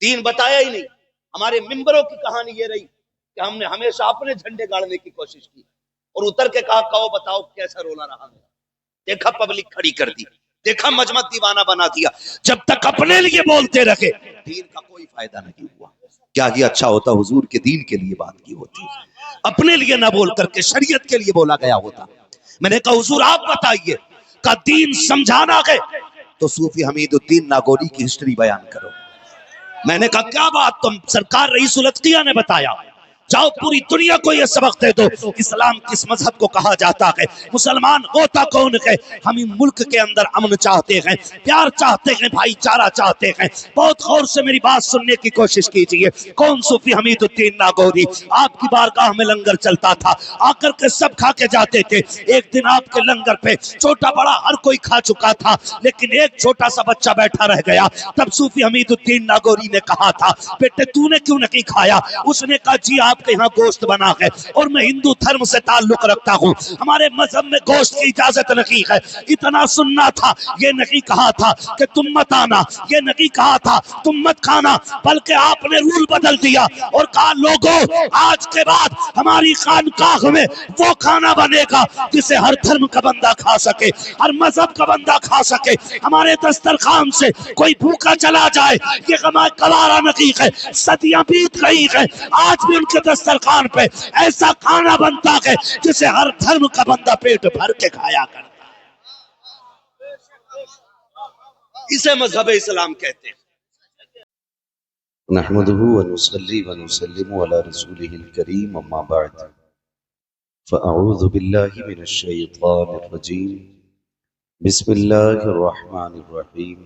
دین بتایا ہی نہیں. ہمارے ممبروں کی کہانی یہ رہی کہ ہم نے ہمیشہ اپنے جھنڈے گاڑنے کی کوشش کی اور اتر کے کہا کہو بتاؤ کیسا رولا رہا میرا. دیکھا پبلک کھڑی کر دی, دیکھا مجمع دیوانہ بنا دیا. جب تک اپنے لیے بولتے رکھے دین کا کوئی فائدہ نہیں ہوا. کیا یہ اچھا ہوتا حضور کے دین کے لیے بات کی ہوتی, اپنے لیے نہ بول کر کے شریعت کے لیے بولا گیا ہوتا. میں نے کہا حضور آپ بتائیے کا دین سمجھانا ہے تو صوفی حمید الدین ناگوری کی ہسٹری بیان کرو. میں نے کہا کیا بات, تم سرکار رئیس الاتقیہ نے بتایا, جاؤ پوری دنیا کو یہ سبق دے دو اسلام کس مذہب کو کہا جاتا ہے, مسلمان ہوتا کون ہے. ہم ان ملک کے اندر امن چاہتے ہیں, پیار چاہتے ہیں, بھائی چارہ چاہتے ہیں. بہت غور سے میری بات سننے کی کوشش کیجئے. کون صوفی حمید الدین ناگوری, آپ کی بارگاہ میں لنگر چلتا تھا, آ کر کے سب کھا کے جاتے تھے. ایک دن آپ کے لنگر پہ چھوٹا بڑا ہر کوئی کھا چکا تھا, لیکن ایک چھوٹا سا بچہ بیٹھا رہ گیا. تب صوفی حمید الدین ناگوری نے کہا تھا بیٹے تو نے کیوں نہیں کھایا. اس نے کہا جی آپ کے یہاں گوشت بنا ہے اور میں ہندو دھرم سے تعلق رکھتا ہوں, ہمارے مذہب میں گوشت کی اجازت نہیں ہے. اتنا سننا تھا, یہ نہیں کہا تھا کہ تم مت آنا, یہ نہیں کہا تھا تم مت کھانا, بلکہ آپ نے رول بدل دیا اور کہا لوگوں آج کے بعد ہماری خانقاہ میں وہ کھانا بنے گا جسے ہر دھرم کا بندہ کھا سکے, ہر مذہب کا بندہ کھا سکے. ہمارے دسترخوان سے کوئی بھوکا چلا جائے یہ گوارا نہیں ہے. صدیاں بیت گئی ہے, آج بھی ان کے دسترخوان پہ ایسا کھانا بنتا ہے جسے ہر دھرم کا بندہ پیٹ بھر کے کھایا کرتا. اسے مذہب اسلام کہتے ہیں. نحمده ونصلي ونسلم على رسوله الكريم اما بعد فاعوذ بالله من الشيطان الرجيم بسم الله الرحمن الرحيم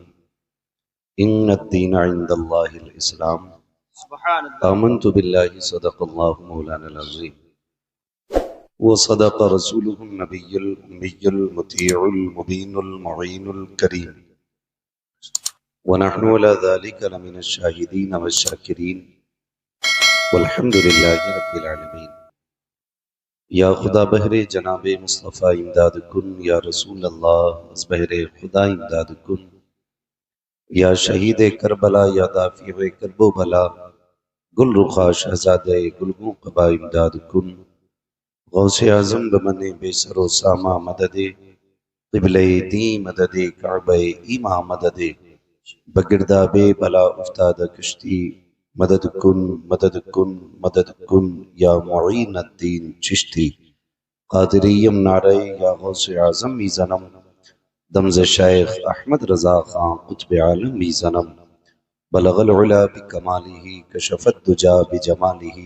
ان الدين عند الله الاسلام آمنت بالله صدق الله مولانا العظيم وصدق رسوله النبي الأمي المطيع المبين المعين الكريم ونحن على ذلك لمن الشاهدين والشاكرين والحمد لله رب العالمين. یا خدا بہر جناب مصطفیٰ امداد کن, یا رسول اللہ از بہر خدا امداد کن, یا شہید کربلا, یا دافع کرب و بلا, گل رخا شہزادہ گلگوں قبا امداد کن. غوث اعظم بمن بے سر و ساما مدد, قبلہ دین مدد, کعبہ ایما مدد, بگردہ بے بلا افتاد کشتی مدد کن مدد کن مدد کن, یا معین الدین چشتی. قادریم نعرہ یا غوث اعظم می زنم, دمز شیخ احمد رضا خان قطب عالم می زنم. بلغ العلا بکمالہ کشف الدجا بجمالہ,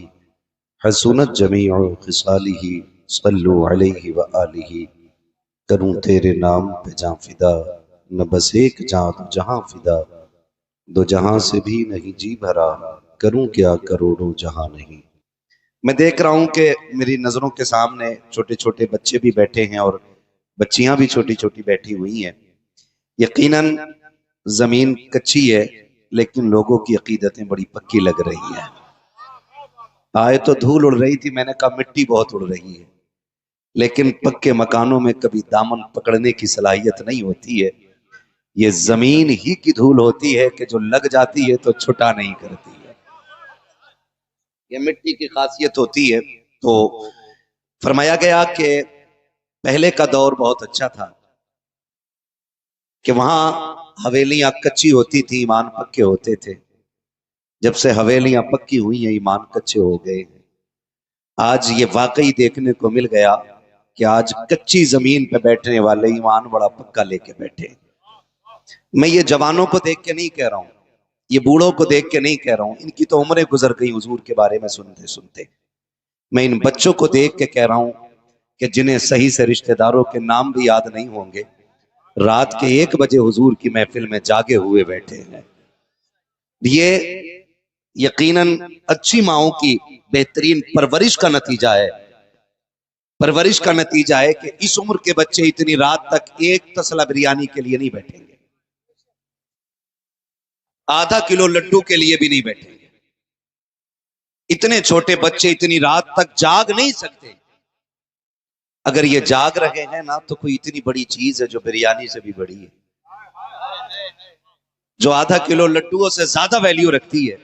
حسنت جمیع خصالہ صلو علیہ وآلہ. کروں تیرے نام پہ جاں فدا, نہ بس ایک جاں دو جہاں فدا, دو جہاں سے بھی نہیں جی بھرا, کروں کیا کروڑوں جہاں نہیں. میں دیکھ رہا ہوں کہ میری نظروں کے سامنے چھوٹے چھوٹے بچے بھی بیٹھے ہیں اور بچیاں بھی چھوٹی چھوٹی بیٹھی ہوئی ہیں. یقیناً زمین کچی ہے لیکن لوگوں کی عقیدتیں بڑی پکی لگ رہی ہیں. آئے تو دھول اڑ رہی تھی, میں نے کہا مٹی بہت اڑ رہی ہے, لیکن پکے مکانوں میں کبھی دامن پکڑنے کی صلاحیت نہیں ہوتی ہے. یہ زمین ہی کی دھول ہوتی ہے کہ جو لگ جاتی ہے تو چھٹا نہیں کرتی ہے. یہ مٹی کی خاصیت ہوتی ہے. تو فرمایا گیا کہ پہلے کا دور بہت اچھا تھا کہ وہاں حویلیاں کچی ہوتی تھی, ایمان پکے ہوتے تھے. جب سے حویلیاں پکی ہوئی ہیں ایمان کچے ہو گئے. آج یہ واقعی دیکھنے کو مل گیا کہ آج کچی زمین پہ بیٹھنے والے ایمان بڑا پکا لے کے بیٹھے. میں یہ جوانوں کو دیکھ کے نہیں کہہ رہا ہوں, یہ بوڑھوں کو دیکھ کے نہیں کہہ رہا ہوں, ان کی تو عمریں گزر گئی حضور کے بارے میں سنتے سنتے. میں ان بچوں کو دیکھ کے کہہ رہا ہوں کہ جنہیں صحیح سے رشتہ داروں کے نام بھی یاد نہیں ہوں گے, رات کے 1 بجے حضور کی محفل میں جاگے ہوئے بیٹھے ہیں. یہ یقیناً اچھی ماؤں کی بہترین پرورش کا نتیجہ ہے. پرورش کا نتیجہ ہے کہ اس عمر کے بچے اتنی رات تک ایک تسلا بریانی کے لیے نہیں بیٹھیں گے, آدھا کلو لڈو کے لیے بھی نہیں بیٹھیں گے. اتنے چھوٹے بچے اتنی رات تک جاگ نہیں سکتے. اگر یہ جاگ رہے ہیں نا تو کوئی اتنی بڑی چیز ہے جو بریانی سے بھی بڑی ہے. جو آدھا کلو لڈوؤں سے زیادہ ویلیو رکھتی ہے،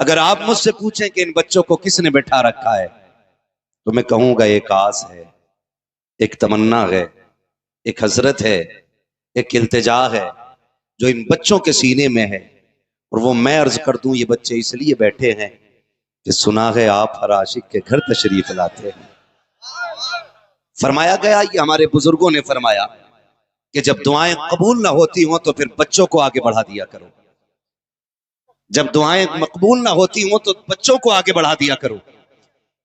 اگر آپ مجھ سے پوچھیں کہ ان بچوں کو کس نے بٹھا رکھا ہے تو میں کہوں گا ایک آس ہے، ایک تمنا ہے، ایک حسرت ہے، ایک التجا ہے جو ان بچوں کے سینے میں ہے۔ اور وہ میں عرض کر دوں، یہ بچے اس لیے بیٹھے ہیں کہ سنا ہے آپ ہر عاشق کے گھر تشریف لاتے ہیں۔ فرمایا گیا، یہ ہمارے بزرگوں نے فرمایا کہ جب دعائیں قبول نہ ہوتی ہوں تو پھر بچوں کو آگے بڑھا دیا کرو۔ جب دعائیں مقبول نہ ہوتی ہوں تو بچوں کو آگے بڑھا دیا کرو،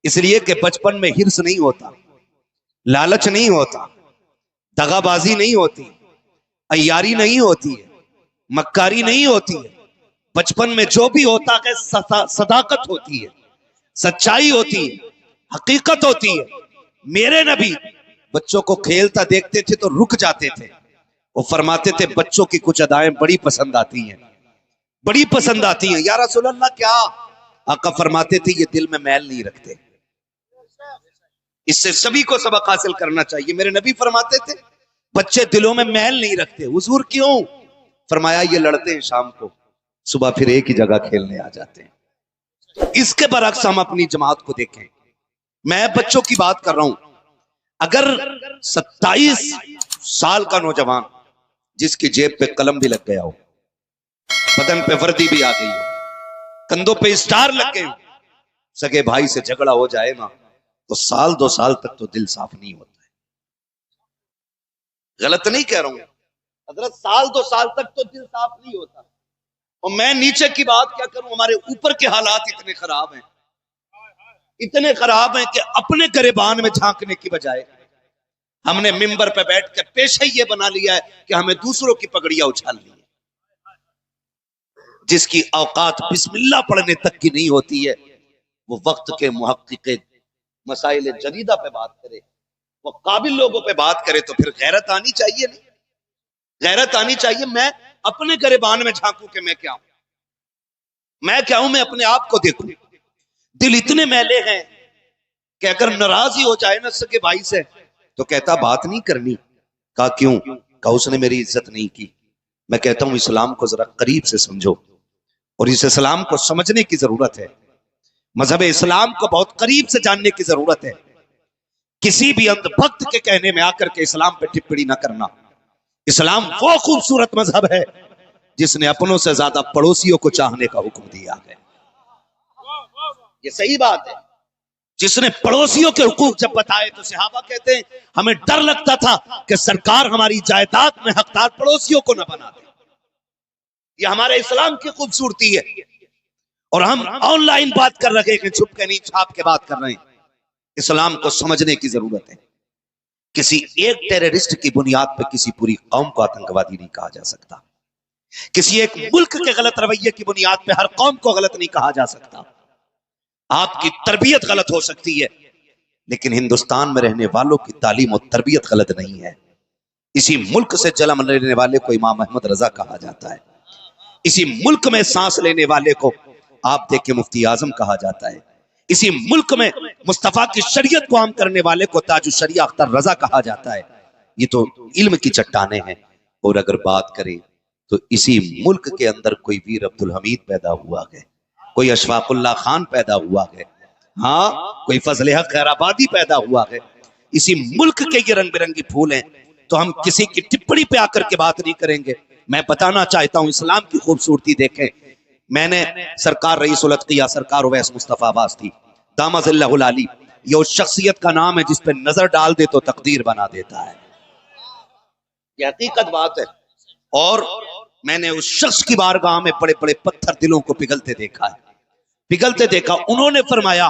اس لیے کہ بچپن میں ہرس نہیں ہوتا، لالچ نہیں ہوتا، دغا بازی نہیں ہوتی، عیاری نہیں ہوتی ہے، مکاری نہیں ہوتی ہے۔ بچپن میں جو بھی ہوتا ہے صداقت ہوتی ہے، سچائی ہوتی ہے، حقیقت ہوتی ہے۔ میرے نبی بچوں کو کھیلتا دیکھتے تھے تو رک جاتے تھے، وہ فرماتے تھے بچوں کی کچھ ادائیں بڑی پسند آتی ہیں، بڑی پسند آتی ہیں۔ یا رسول اللہ کیا؟ آقا فرماتے تھے یہ دل میں میل نہیں رکھتے۔ اس سے سبھی کو سبق حاصل کرنا چاہیے۔ میرے نبی فرماتے تھے بچے دلوں میں میل نہیں رکھتے۔ حضور کیوں؟ فرمایا یہ لڑتے ہیں شام کو، صبح پھر ایک ہی جگہ کھیلنے آ جاتے ہیں۔ اس کے برعکس ہم اپنی جماعت کو دیکھیں، میں بچوں کی بات کر رہا ہوں، اگر 27 سال کا نوجوان جس کی جیب پہ قلم بھی لگ گیا ہو، بدن پہ وردی بھی آ گئی ہو، کندھوں پہ اسٹار لگ گئے ہو، سگے بھائی سے جھگڑا ہو جائے نا تو 1-2 سال تک تو دل صاف نہیں ہوتا ہے۔ غلط نہیں کہہ رہا ہوں حضرت، 1-2 سال تک تو دل صاف نہیں ہوتا۔ اور میں نیچے کی بات کیا کروں، ہمارے اوپر کے حالات اتنے خراب ہیں، اتنے خراب ہیں کہ اپنے گریبان میں جھانکنے کی بجائے ہم نے ممبر پہ بیٹھ کے پیشہ یہ بنا لیا ہے کہ ہمیں دوسروں کی پگڑیاں اچھالنی ہے۔ جس کی اوقات بسم اللہ پڑھنے تک کی نہیں ہوتی ہے، وہ وقت کے محقق مسائل جدیدہ پہ بات کرے، وہ قابل لوگوں پہ بات کرے تو پھر غیرت آنی چاہیے۔ نہیں، غیرت آنی چاہیے۔ میں اپنے گریبان میں جھانکوں کہ میں کیا ہوں، میں کیا ہوں، میں اپنے آپ کو دیکھوں۔ دل اتنے میلے ہیں کہ اگر ناراض ہی ہو جائے نا سگے بھائی سے تو کہتا بات نہیں کرنی۔ کہا کیوں؟ کہا اس نے میری عزت نہیں کی۔ میں کہتا ہوں اسلام کو ذرا قریب سے سمجھو، اور اس اسلام کو سمجھنے کی ضرورت ہے، مذہب اسلام کو بہت قریب سے جاننے کی ضرورت ہے۔ کسی بھی اندھ بھکت کے کہنے میں آ کر کے اسلام پہ ٹپڑی نہ کرنا۔ اسلام وہ خوبصورت مذہب ہے جس نے اپنوں سے زیادہ پڑوسیوں کو چاہنے کا حکم دیا ہے۔ یہ صحیح بات ہے، جس نے پڑوسیوں کے حقوق جب بتائے تو صحابہ کہتے ہیں ہمیں ڈر لگتا تھا کہ سرکار ہماری جائیداد میں حقدار پڑوسیوں کو نہ بنا دے۔ یہ ہمارے اسلام کی خوبصورتی ہے۔ اور ہم آن لائن بات کر رہے ہیں، چھپ کے نہیں چھاپ کے بات کر رہے ہیں۔ اسلام کو سمجھنے کی ضرورت ہے۔ کسی ایک ٹیررسٹ کی بنیاد پہ کسی پوری قوم کو آتنکوادی نہیں کہا جا سکتا، کسی ایک ملک کے غلط رویے کی بنیاد پہ ہر قوم کو غلط نہیں کہا جا سکتا۔ آپ کی تربیت غلط ہو سکتی ہے لیکن ہندوستان میں رہنے والوں کی تعلیم و تربیت غلط نہیں ہے۔ اسی ملک سے جنم لینے والے کو امام احمد رضا کہا جاتا ہے، اسی ملک میں سانس لینے والے کو آپ دیکھیں مفتی اعظم کہا جاتا ہے، اسی ملک میں مصطفیٰ کی شریعت کو عام کرنے والے کو تاج الشریعہ اختر رضا کہا جاتا ہے۔ یہ تو علم کی چٹانیں ہیں۔ اور اگر بات کریں تو اسی ملک کے اندر کوئی ویر عبدالحمید پیدا ہوا ہے، کوئی اشفاق اللہ خان پیدا ہوا ہے، ہاں کوئی فضل حق خیر آبادی پیدا ہوا ہے۔ اسی ملک کے یہ رنگ برنگی پھول ہیں، تو ہم کسی کی ٹپڑی پہ آ کر کے بات نہیں کریں گے۔ میں بتانا چاہتا ہوں اسلام کی خوبصورتی دیکھیں۔ میں نے سرکار رئیس الاتقیاء سرکار اویس مصطفیٰ عباس تھی دامت اللہ العالی، یہ اس شخصیت کا نام ہے جس پہ نظر ڈال دے تو تقدیر بنا دیتا ہے۔ یہ حقیقت بات ہے۔ اور میں نے اس شخص کی بارگاہ میں بڑے بڑے پتھر دلوں کو پگھلتے دیکھا ہے، پگھلتے دیکھا۔ انہوں نے فرمایا،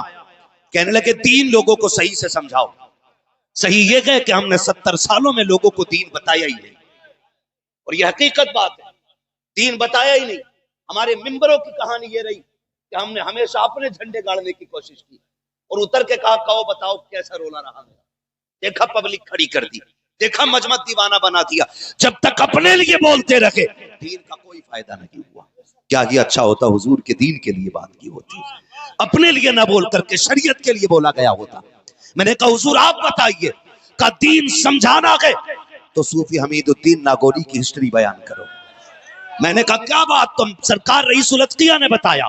کہنے لگے دین لوگوں کو صحیح سے سمجھاؤ۔ صحیح یہ ہے کہ ہم نے 70 سالوں میں لوگوں کو دین بتایا ہی نہیں، اور یہ حقیقت بات ہے، دین بتایا ہی نہیں۔ ہمارے ممبروں کی کہانی یہ رہی کہ ہم نے ہمیشہ اپنے جھنڈے گاڑنے کی کوشش کی، اور اتر کے کہا کہو بتاؤ کیسا رولا رہا میرا۔ دیکھا پبلک کھڑی کر دی، دیکھا مجمع دیوانہ بنا دیا۔ جب تک اپنے لیے بولتے رہے دین کا کوئی فائدہ نہیں ہوا۔ کیا یہ اچھا ہوتا حضور کے دین کے لیے بات کی ہوتی، اپنے لیے نہ بول کر کے شریعت کے لیے بولا گیا ہوتا۔ میں نے کہا حضور آپ بتائیے، کا دین سمجھانا گئے تو صوفی حمید الدین ناگوری کی ہسٹری بیان کرو۔ میں نے کہا کیا بات؟ تم سرکار رئیس الاتقیہ نے بتایا،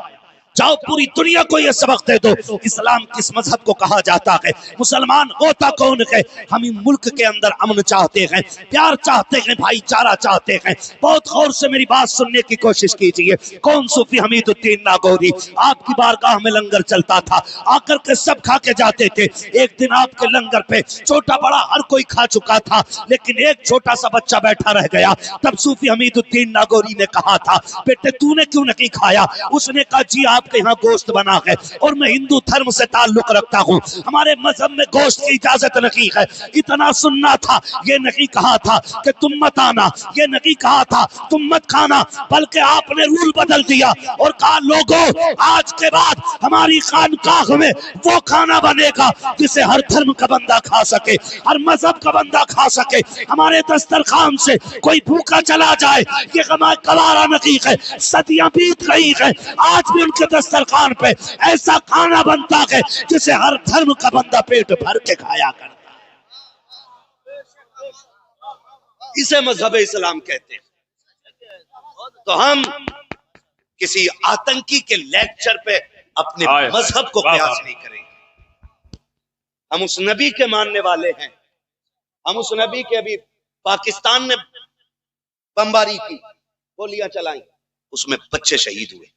جاؤ پوری دنیا کو یہ سبق دے دو اسلام کس مذہب کو کہا جاتا ہے، مسلمان ہوتا کون ہے۔ ہم ان ملک کے اندر امن چاہتے ہیں، پیار چاہتے ہیں، بھائی چارہ چاہتے ہیں۔ بہت غور سے میری بات سننے کی کوشش کیجئے۔ کون صوفی حمید الدین ناگوری، آپ کی بارگاہ میں لنگر چلتا تھا، آ کر کے سب کھا کے جاتے تھے۔ ایک دن آپ کے لنگر پہ چھوٹا بڑا ہر کوئی کھا چکا تھا، لیکن ایک چھوٹا سا بچہ بیٹھا رہ گیا۔ تب صوفی حمید الدین ناگوری نے کہا تھا بیٹے تو نے کیوں نہیں کھایا؟ اس نے کہا جی آپ کے یہاں گوشت بنا ہے اور میں ہندو دھرم سے تعلق رکھتا ہوں، ہمارے مذہب میں گوشت کی اجازت نہیں ہے۔ اتنا سننا تھا، یہ نہیں کہا تھا کہ تم مت آنا، یہ نہیں کہا تھا تم مت کھانا، بلکہ آپ نے رول بدل دیا اور کہا لوگوں آج کے بعد ہماری خانقاہ میں وہ کھانا بنے گا جسے ہر دھرم کا بندہ کھا سکے، ہر مذہب کا بندہ کھا سکے۔ ہمارے دسترخوان سے کوئی بھوکا چلا جائے یہ گوارا نہیں ہے، صدیاں بیت گئی ہے، آج بھی ان کے دسترخوان پہ ایسا کھانا بنتا ہے جسے ہر دھرم کا بندہ پیٹ بھر کے کھایا کرتا ہے۔ اسے مذہب اسلام کہتے ہیں۔ تو ہم کسی آتنکی کے لیکچر پہ اپنے مذہب کو قیاس نہیں کریں گے۔ ہم اس نبی کے ماننے والے ہیں، ہم اس نبی کے، ابھی پاکستان نے بمباری کی، گولیاں چلائیں، اس میں بچے شہید ہوئے،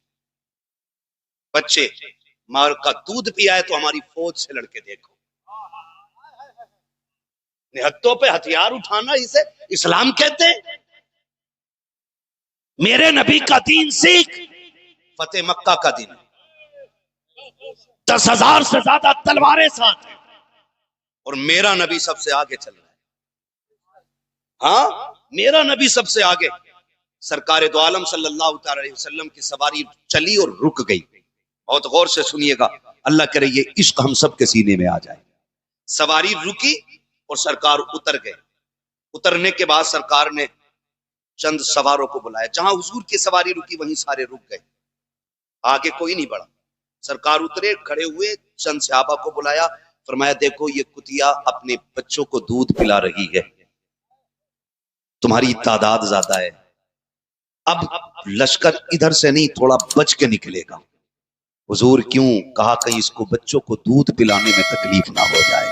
بچے ماں کا دودھ پیا ہے تو ہماری فوج سے لڑکے دیکھو، نہتوں پہ ہتھیار اٹھانا اسے اسلام کہتے ہیں؟ میرے نبی کا دین سیکھ، فتح مکہ کا دن 10,000 سے زیادہ تلواریں ساتھ ہیں اور میرا نبی سب سے آگے چل رہا ہے۔ ہاں میرا نبی سب سے آگے۔ سرکار دو عالم صلی اللہ تعالی علیہ وسلم کی سواری چلی اور رک گئی۔ بہت غور سے سنیے گا، اللہ کرے یہ عشق ہم سب کے سینے میں آ جائے۔ سواری رکی اور سرکار اتر گئے۔ اترنے کے بعد سرکار نے چند سواروں کو بلایا، جہاں حضور کی سواری رکی وہیں سارے رک گئے، آگے کوئی نہیں بڑھا۔ سرکار اترے، کھڑے ہوئے، چند صحابہ کو بلایا، فرمایا دیکھو یہ کتیا اپنے بچوں کو دودھ پلا رہی ہے، تمہاری تعداد زیادہ ہے، اب لشکر ادھر سے نہیں تھوڑا بچ کے نکلے گا۔ حضور کیوں؟ کہا کہ اس کو بچوں کو دودھ پلانے میں تکلیف نہ ہو جائے۔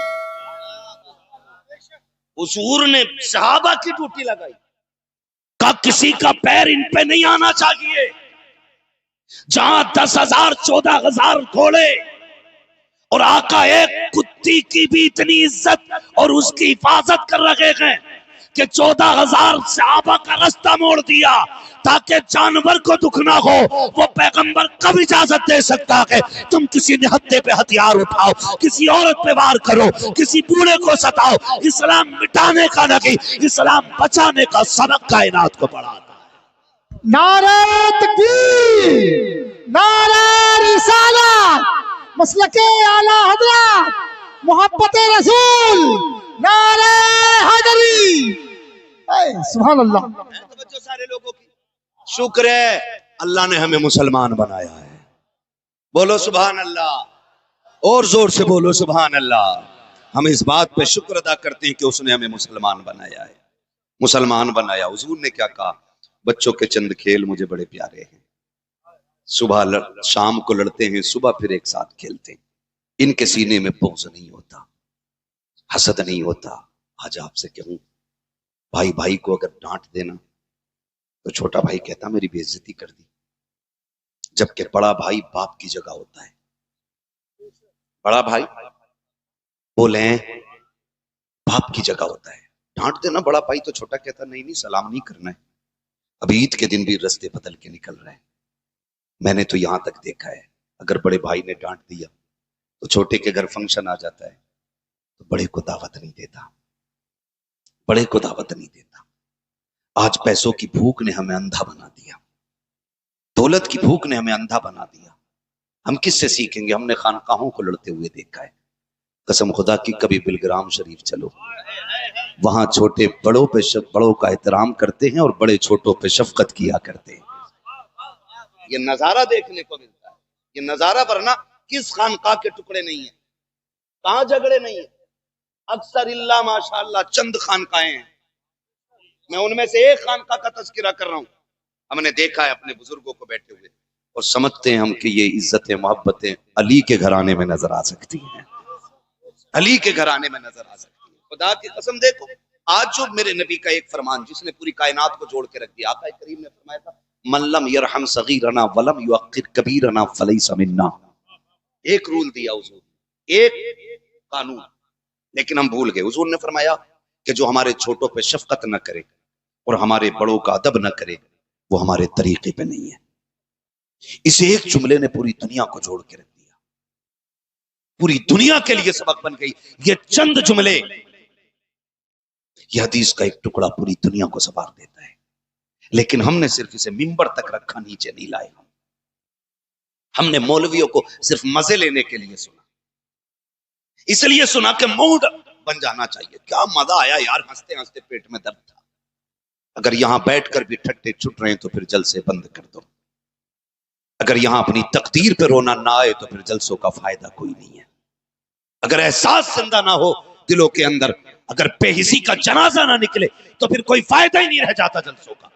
حضور نے صحابہ کی ڈیوٹی لگائی، کہا کسی کا پیر ان پہ نہیں آنا چاہیے۔ جہاں 10,000 14,000 گھوڑے اور آقا ایک کتی کی بھی اتنی عزت اور اس کی حفاظت کر رہے ہیں کہ 14,000 صحابہ کا رستہ موڑ دیا تاکہ جانور کو دکھ نہ ہو۔ وہ پیغمبر کب اجازت دے سکتا ہے تم کسی نہتے پہ ہتھیار اٹھاؤ، کسی عورت پہ وار کرو، کسی بوڑھے کو ستاؤ؟ اسلام مٹانے کا نہیں، اسلام بچانے کا سبق کائنات کو پڑھاتا ہے۔ نعرہ تکبیر، نعرہ رسالت، مسلک اعلی حضرت، محبت رسول، نعرہ حیدری۔ سبحان اللہ۔ توجہ سارے لوگوں کی۔ شکر ہے اللہ نے ہمیں مسلمان بنایا ہے، بولو سبحان اللہ، اور زور سے بولو سبحان اللہ۔ ہم اس بات پہ شکر ادا کرتے ہیں کہ اس نے ہمیں مسلمان بنایا ہے، مسلمان بنایا۔ حضور نے کیا کہا؟ بچوں کے چند کھیل مجھے بڑے پیارے ہیں، صبح شام کو لڑتے ہیں، صبح پھر ایک ساتھ کھیلتے ہیں، ان کے سینے میں بغض نہیں ہوتا، حسد نہیں ہوتا۔ آج آپ سے کہوں بھائی بھائی کو اگر ڈانٹ دینا تو چھوٹا بھائی کہتا میری بے عزتی کر دی، جبکہ بڑا بھائی باپ کی جگہ ہوتا ہے۔ بڑا بھائی بولیں باپ کی جگہ ہوتا ہے، ڈانٹ دینا بڑا بھائی تو چھوٹا کہتا نہیں سلام نہیں کرنا ہے۔ اب عید کے دن بھی رستے بدل کے نکل رہے ہیں، میں نے تو یہاں تک دیکھا ہے اگر بڑے بھائی نے ڈانٹ دیا تو چھوٹے کے گھر فنکشن آ جاتا ہے تو بڑے کو دعوت نہیں دیتا، بڑے کو دعوت نہیں دیتا۔ آج پیسوں کی بھوک نے ہمیں اندھا بنا دیا، دولت کی بھوک نے ہمیں اندھا بنا دیا۔ ہم کس سے سیکھیں گے؟ ہم نے خانقاہوں کو لڑتے ہوئے دیکھا ہے۔ قسم خدا کی کبھی بلگرام شریف چلو، وہاں چھوٹے بڑوں پہ بڑوں کا احترام کرتے ہیں اور بڑے چھوٹوں پہ شفقت کیا کرتے ہیں۔ یہ نظارہ دیکھنے کو ملتا ہے، یہ نظارہ، ورنہ کس خانقاہ کے ٹکڑے نہیں ہیں، کہاں جھگڑے نہیں ہیں۔ اکثر اللہ ماشاءاللہ چند خانقاہیں ہیں، میں ان میں سے ایک خانقاہ کا تذکرہ کر رہا ہوں، ہم نے دیکھا ہے اپنے بزرگوں کو بیٹھے ہوئے اور سمجھتے ہیں ہم کہ یہ عزتیں محبتیں علی کے گھرانے میں نظر آ سکتی ہیں، علی کے گھرانے میں نظر آ سکتی ہیں۔ خدا کی قسم دیکھو آج جو میرے نبی کا ایک فرمان جس نے پوری کائنات کو جوڑ کے رکھ دیا، آقا کریم نے فرمایا تھا من لم یرحم صغیرنا ولم یوقر کبیرنا فلیس منا۔ ایک رول دیا حضور، ایک قانون، لیکن ہم بھول گئے۔ حضور نے فرمایا کہ جو ہمارے چھوٹوں پہ شفقت نہ کرے اور ہمارے بڑوں کا ادب نہ کرے وہ ہمارے طریقے پہ نہیں ہے۔ اس ایک جملے نے پوری دنیا کو جوڑ کے رکھ دیا، پوری دنیا کے لیے سبق بن گئی۔ یہ چند جملے، یہ حدیث کا ایک ٹکڑا پوری دنیا کو سنوار دیتا ہے، لیکن ہم نے صرف اسے ممبر تک رکھا، نیچے نہیں لائے۔ ہم نے مولویوں کو صرف مزے لینے کے لیے سنا، اس لیے سنا کہ موڈ بن جانا چاہیے۔ کیا مزہ آیا یار، ہنستے ہنستے پیٹ میں درد تھا۔ اگر یہاں بیٹھ کر بھی ٹھٹے چھٹ رہے ہیں تو پھر جلسے بند کر دو۔ اگر یہاں اپنی تقدیر پہ رونا نہ آئے تو پھر جلسوں کا فائدہ کوئی نہیں ہے۔ اگر احساس زندہ نہ ہو دلوں کے اندر، اگر بے حسی کا جنازہ نہ نکلے تو پھر کوئی فائدہ ہی نہیں رہ جاتا جلسوں کا۔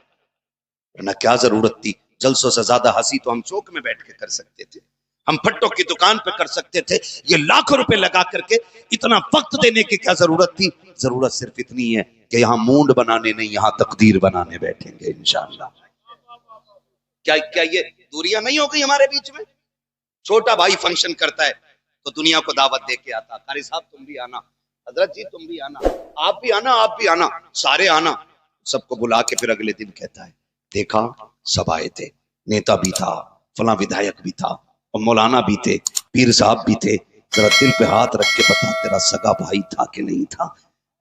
ورنہ کیا ضرورت تھی؟ جلسوں سے زیادہ ہنسی تو ہم چوک میں بیٹھ کے کر سکتے تھے، ہم پھٹوں کی دکان پہ کر سکتے تھے۔ یہ لاکھوں روپے لگا کر کے اتنا وقت دینے کی کیا ضرورت تھی؟ ضرورت صرف اتنی ہے کہ یہاں مونڈ بنانے نہیں، یہاں تقدیر بنانے بیٹھیں گے انشاءاللہ۔ کیا یہ دوریاں نہیں ہو گئی ہمارے بیچ میں؟ چھوٹا بھائی فنکشن کرتا ہے تو دنیا کو دعوت دے کے آتا، قاری صاحب تم بھی آنا، حضرت جی تم بھی آنا، آپ بھی آنا، آپ بھی آنا، سارے آنا۔ سب کو بلا کے پھر اگلے دن کہتا ہے دیکھا سب آئے تھے، نیتا بھی تھا، فلاں ودھایک بھی تھا، اور مولانا بھی تھے، پیر صاحب بھی تھے، ذرا دل پہ ہاتھ رکھ کے بتا تیرا سگا بھائی تھا کہ نہیں تھا؟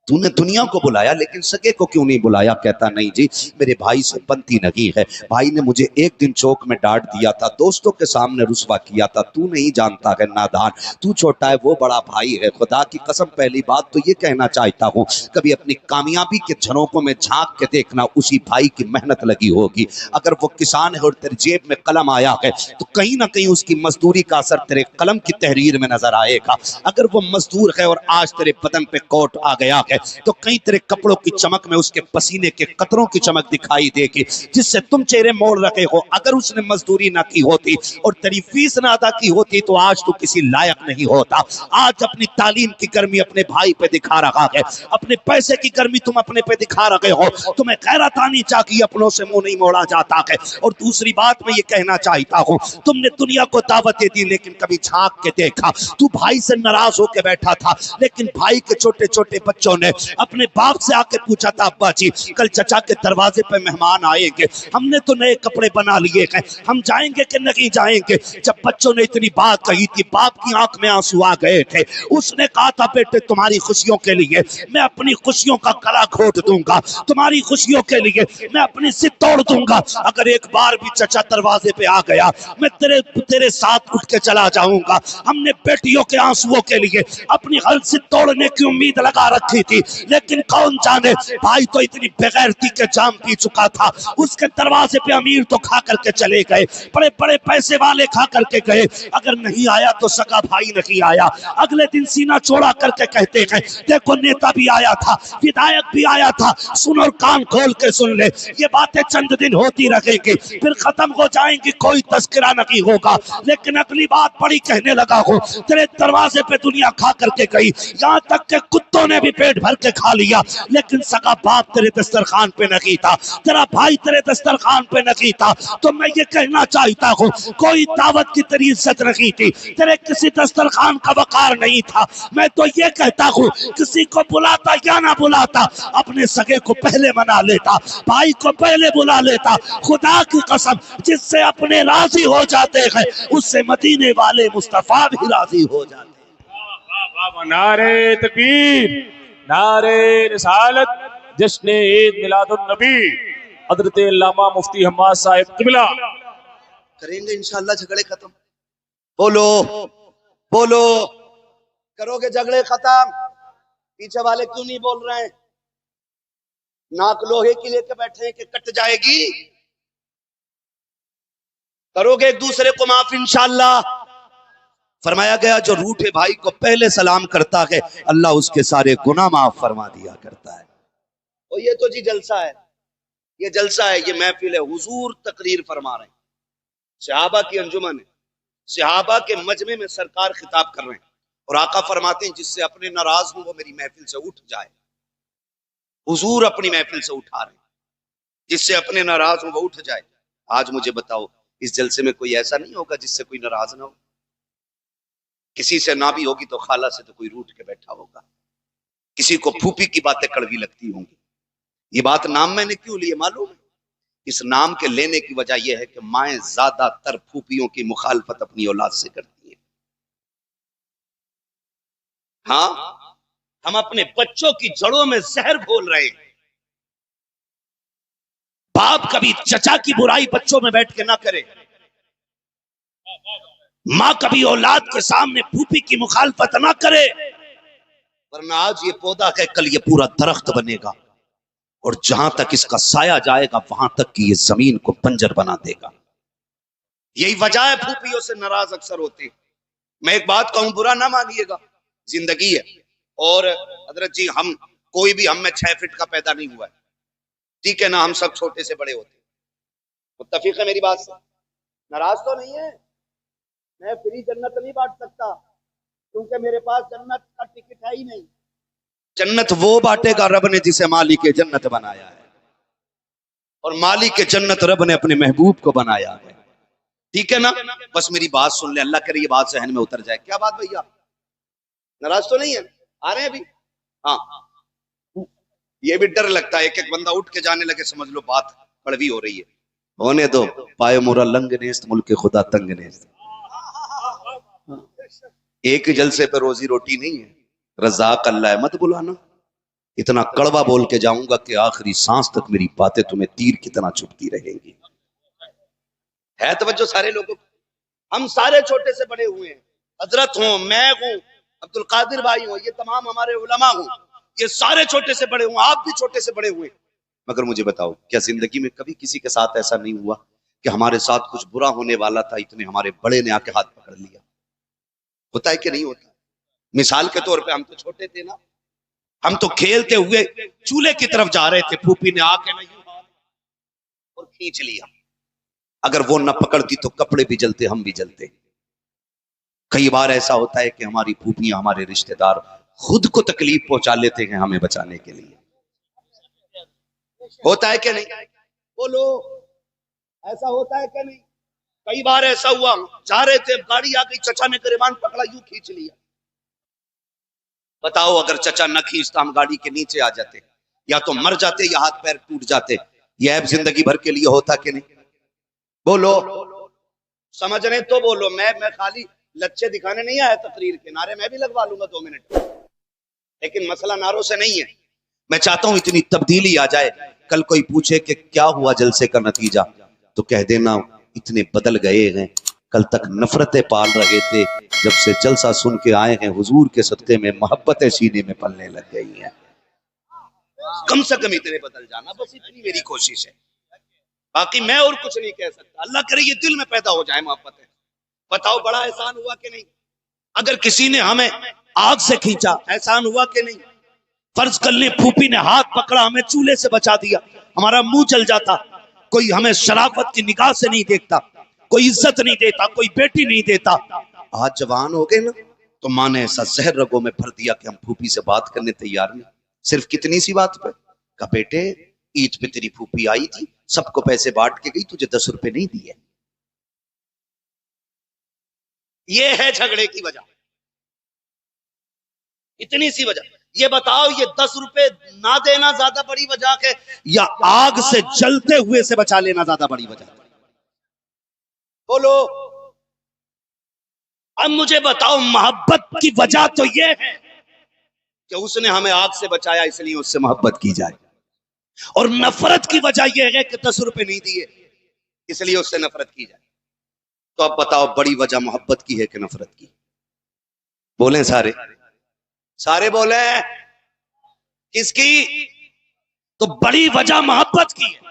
تو نے دنیا کو بلایا لیکن سگے کو کیوں نہیں بلایا؟ کہتا نہیں جی میرے بھائی سے بنتی نہیں ہے، بھائی نے مجھے ایک دن چوک میں ڈانٹ دیا تھا، دوستوں کے سامنے رسوا کیا تھا، تو نہیں جانتا ہے نادان، تو چھوٹا ہے وہ بڑا بھائی ہے۔ خدا کی قسم پہلی بات تو یہ کہنا چاہتا ہوں کبھی اپنی کامیابی کے جھرونکوں میں جھانک کے دیکھنا، اسی بھائی کی محنت لگی ہوگی۔ اگر وہ کسان ہے اور تیرے جیب میں قلم آیا ہے تو کہیں نہ کہیں اس کی مزدوری کا اثر تیرے قلم کی تحریر میں نظر آئے گا۔ اگر وہ مزدور ہے اور آج تیرے بدن پہ کوٹ آ گیا ہے تو کہیں تیرے کپڑوں کی چمک میں اس کے پسینے کے قطروں کی چمک دکھائی دے گی جس سے تم چہرے موڑ رکھے ہو۔ اگر اس نے مزدوری نہ کی ہوتی اور تیری فیس نہ ادا کی ہوتی تو آج تو کسی لائق نہیں ہوتا۔ آج اپنی تعلیم کی گرمی اپنے بھائی پہ دکھا رہا ہے، اپنے پیسے کی گرمی تم اپنے پہ دکھا رہے ہو، تمہیں غیرت آنی چاہیے، اپنوں سے منہ نہیں موڑا جاتا ہے۔ اور دوسری بات میں یہ کہنا چاہتا ہوں تم نے دنیا کو دعوتیں دی لیکن کبھی جھانک کے دیکھا؟ تو بھائی سے ناراض ہو کے بیٹھا تھا لیکن بھائی کے چھوٹے چھوٹے بچوں نے اپنے باپ سے آ کے پوچھا تھا ابا جی کل چچا کے دروازے پہ مہمان آئیں گے، ہم نے تو نئے کپڑے بنا لیے ہیں، ہم جائیں گے کہ نہیں جائیں گے؟ جب بچوں نے اتنی بات کہی تھی باپ کی آنکھ میں آنسو آ گئے تھے۔ اس نے کہا تھا بیٹے تمہاری خوشیوں کے لیے میں اپنی خوشیوں کا گلا گھونٹ دوں گا، تمہاری خوشیوں کے لیے میں اپنی ضد توڑ دوں گا۔ اگر ایک بار بھی چچا دروازے پہ آ گیا میں تیرے ساتھ اٹھ کے چلا جاؤں گا۔ ہم نے بیٹیوں کے آنسوؤں کے لیے اپنی ضد توڑنے کی امید لگا رکھی تھی لیکن کون جانے بھائی تو اتنی بغیرتی کے جام پی چکا تھا، اس کے دروازے پہ امیر تو کھا کر کے چلے گئے، بڑے بڑے پیسے والے کھا کر کے گئے، اگر نہیں آیا تو سگا بھائی نہیں آیا۔ اگلے دن سینہ چوڑا کر کے کہتے ہیں دیکھو نیتا بھی آیا تھا، ودھایک بھی آیا تھا، سن اور کان کھول کے سن لے، یہ باتیں چند دن ہوتی رہیں گی پھر ختم ہو جائیں گی، کوئی تذکرہ نہیں ہوگا، لیکن اگلی بات بڑی کہنے لگا ہوں تیرے دروازے پہ دنیا کھا کر کے گئی، یہاں تک کہ کتوں نے بھی پیٹ بھر کے کھا لیا لیکن سگا باپ تیرے دسترخوان پہ نہیں تھا، تیرا بھائی تیرے دسترخوان پہ نہیں تھا۔ تو میں یہ کہنا چاہتا ہوں کوئی دعوت کی تیری عزت نہیں تھی، تیرے کسی دسترخوان کا وقار نہیں تھا۔ میں تو یہ کہتا ہوں کسی کو بلاتا یا نہ بلاتا اپنے سگے کو پہلے منا لیتا، بھائی کو پہلے بلا لیتا۔ خدا کی قسم جس سے اپنے راضی ہو جاتے ہیں اس سے مدینے والے مصطفیٰ بھی راضی ہو جاتے ہیں۔ نعرہ تکبیر، نعرہ رسالت، جشن عید میلاد النبی، حضرت علامہ مفتی حماد صاحب قبلہ کریں گے انشاءاللہ جھگڑے ختم۔ بولو بولو، کرو گے جھگڑے ختم؟ پیچھے والے کیوں نہیں بول رہے ہیں؟ ناک لوہے کی لے کے بیٹھے ہیں کہ کٹ جائے گی؟ کرو گے ایک دوسرے کو معاف انشاءاللہ؟ فرمایا گیا جو روٹھے بھائی کو پہلے سلام کرتا ہے اللہ اس کے سارے گناہ معاف فرما دیا کرتا ہے۔ اور یہ تو جی جلسہ ہے، یہ جلسہ ہے، یہ محفل ہے، حضور تقریر فرما رہے ہیں، صحابہ کی انجمن ہے، صحابہ کے مجمع میں سرکار خطاب کر رہے ہیں، اور آقا فرماتے ہیں جس سے اپنے ناراض ہوں وہ میری محفل سے اٹھ جائے۔ حضور اپنی محفل سے اٹھا رہے ہیں، جس سے اپنے ناراض ہوں وہ اٹھ جائے۔ آج مجھے بتاؤ اس جلسے میں کوئی ایسا نہیں ہوگا جس سے کوئی ناراض نہ ہو؟ کسی سے نہ بھی ہوگی تو خالہ سے تو کوئی روٹ کے بیٹھا ہوگا، کسی کو پھوپھی کی باتیں کڑوی لگتی ہوں گی۔ یہ بات نام میں نے کیوں لیے معلوم ہے؟ اس نام کے لینے کی وجہ یہ ہے کہ مائیں زیادہ تر پھوپھیوں کی مخالفت اپنی اولاد سے کرتی ہیں۔ ہاں، ہم اپنے بچوں کی جڑوں میں زہر گھول رہے ہیں۔ باپ کبھی چچا کی برائی بچوں میں بیٹھ کے نہ کرے، ماں کبھی اولاد کے سامنے پھوپھی کی مخالفت نہ کرے، ورنہ آج یہ پودا ہے کل یہ پورا درخت بنے گا، اور جہاں تک اس کا سایہ جائے گا وہاں تک کہ یہ زمین کو بنجر بنا دے گا۔ یہی وجہ ہے پھوپھیوں سے ناراض اکثر ہوتے ہیں۔ میں ایک بات کہوں، برا نہ مانیے گا، زندگی ہے، اور حضرت جی ہم کوئی بھی ہم میں 6 فٹ کا پیدا نہیں ہوا ہے، ٹھیک ہے نا، ہم سب چھوٹے سے بڑے ہوتے ہیں۔ متفق ہے میری بات سے؟ ناراض تو نہیں ہے؟ میں فری جنت نہیں بانٹ سکتا کیونکہ میرے پاس جنت کا ٹکٹ ہے ہی نہیں۔ جنت وہ بانٹے گا رب نے جسے مالک جنت بنایا ہے، اور مالک جنت رب نے اپنے محبوب کو بنایا ہے، ٹھیک ہے نا؟ بس میری بات سن لیں، اللہ کرے یہ بات ذہن میں اتر جائے۔ کیا بات بھیا؟ ناراض تو نہیں ہے؟ آ رہے ہیں ابھی؟ ہاں، یہ بھی ڈر لگتا ہے، ایک بندہ اٹھ کے جانے لگے سمجھ لو بات کڑوی ہو رہی ہے۔ ہونے دو، پائے مورا لنگ نیست ملک خدا تنگ نیست۔ ایک جلسے پہ روزی روٹی نہیں ہے، رزاق اللہ ہے، مت بلانا۔ اتنا کڑوا بول کے جاؤں گا کہ آخری سانس تک میری باتیں تمہیں تیر کی طرح چبھتی رہیں گی۔ ہے توجہ سارے لوگوں کو؟ ہم سارے چھوٹے سے بڑے ہوئے ہیں، حضرت ہوں، میں ہوں، عبد القادر بھائی ہوں، یہ تمام ہمارے علماء ہوں، یہ سارے چھوٹے سے بڑے ہوں، آپ بھی چھوٹے سے بڑے ہوئے۔ مگر مجھے بتاؤ، کیا زندگی میں کبھی کسی کے ساتھ ایسا نہیں ہوا کہ ہمارے ساتھ کچھ برا ہونے والا تھا، اتنے ہمارے بڑے نے آ کے ہاتھ پکڑ لیا؟ ہوتا ہے کہ نہیں ہوتا؟ مثال کے طور پہ ہم تو چھوٹے تھے نا، ہم تو کھیلتے ہوئے چولہے کی طرف جا رہے تھے، پھوپھی نے آ کے نا یوں اور کھینچ لیا، اگر وہ نہ پکڑتی تو کپڑے بھی جلتے، ہم بھی جلتے۔ کئی بار ایسا ہوتا ہے کہ ہماری پھوپھیاں، ہمارے رشتہ دار خود کو تکلیف پہنچا لیتے ہیں ہمیں بچانے کے لیے۔ ہوتا ہے کہ نہیں؟ بولو، ایسا ہوتا ہے کہ نہیں؟ کئی بار ایسا ہوا، جا رہے تھے، گاڑی آ گئی، چچا نے گریبان پکڑا، یوں کھینچ لیا۔ بتاؤ اگر چچا نہ کھینچتا ہم گاڑی کے نیچے آ جاتے، یا تو مر جاتے یا ہاتھ پیر ٹوٹ جاتے۔ یہ عیب زندگی بھر کے لیے ہوتا کہ نہیں؟ بولو، سمجھ رہے تو بولو۔ میں خالی لچے دکھانے نہیں آیا تقریر کے، نعرے میں بھی لگوا لوں گا 2 منٹ، لیکن مسئلہ نعروں سے نہیں ہے۔ میں چاہتا ہوں اتنی تبدیلی آ جائے، کل کوئی پوچھے کہ کیا ہوا جلسے کا نتیجہ، تو کہہ دینا اتنے بدل گئے ہیں، کل تک نفرتیں پال رہے تھے، جب سے جلسہ سن کے آئے ہیں حضور کے صدقے میں محبتیں سینے میں پلنے لگ گئی ہیں۔ کم سے کم اتنے بدل جانا، بس اتنی میری کوشش ہے، باقی میں اور کچھ نہیں کہہ سکتا۔ اللہ کرے یہ دل میں پیدا ہو جائے محبتیں۔ بتاؤ بڑا احسان ہوا کہ نہیں؟ اگر کسی نے ہمیں آگ سے کھینچا، احسان ہوا کہ نہیں؟ فرض کر لیں پھوپھی نے ہاتھ پکڑا، ہمیں چولہے سے بچا دیا، ہمارا منہ جل جاتا، کوئی ہمیں شرافت کی نگاہ سے نہیں دیکھتا، کوئی عزت نہیں دیتا، کوئی بیٹی نہیں دیتا۔ آج جوان ہو گئے نا تو ماں نے ایسا زہر رگوں میں بھر دیا کہ ہم پھوپھی سے بات کرنے تیار نہیں۔ صرف کتنی سی بات پہ کہا بیٹے عید پہ تیری پھوپھی آئی تھی، سب کو پیسے بانٹ کے گئی، تجھے 10 روپے نہیں دیے۔ یہ ہے جھگڑے کی وجہ، اتنی سی وجہ۔ یہ بتاؤ یہ 10 روپے نہ دینا زیادہ بڑی وجہ ہے یا آگ سے جلتے ہوئے سے بچا لینا زیادہ بڑی وجہ ہے؟ بولو۔ اب مجھے بتاؤ، محبت کی وجہ تو یہ ہے کہ اس نے ہمیں آگ سے بچایا اس لیے اس سے محبت کی جائے، اور نفرت کی وجہ یہ ہے کہ 10 روپے نہیں دیے اس لیے اس سے نفرت کی جائے۔ تو اب بتاؤ بڑی وجہ محبت کی ہے کہ نفرت کی؟ بولیں سارے بولیں، کس کی؟ تو بڑی وجہ محبت کی ہے۔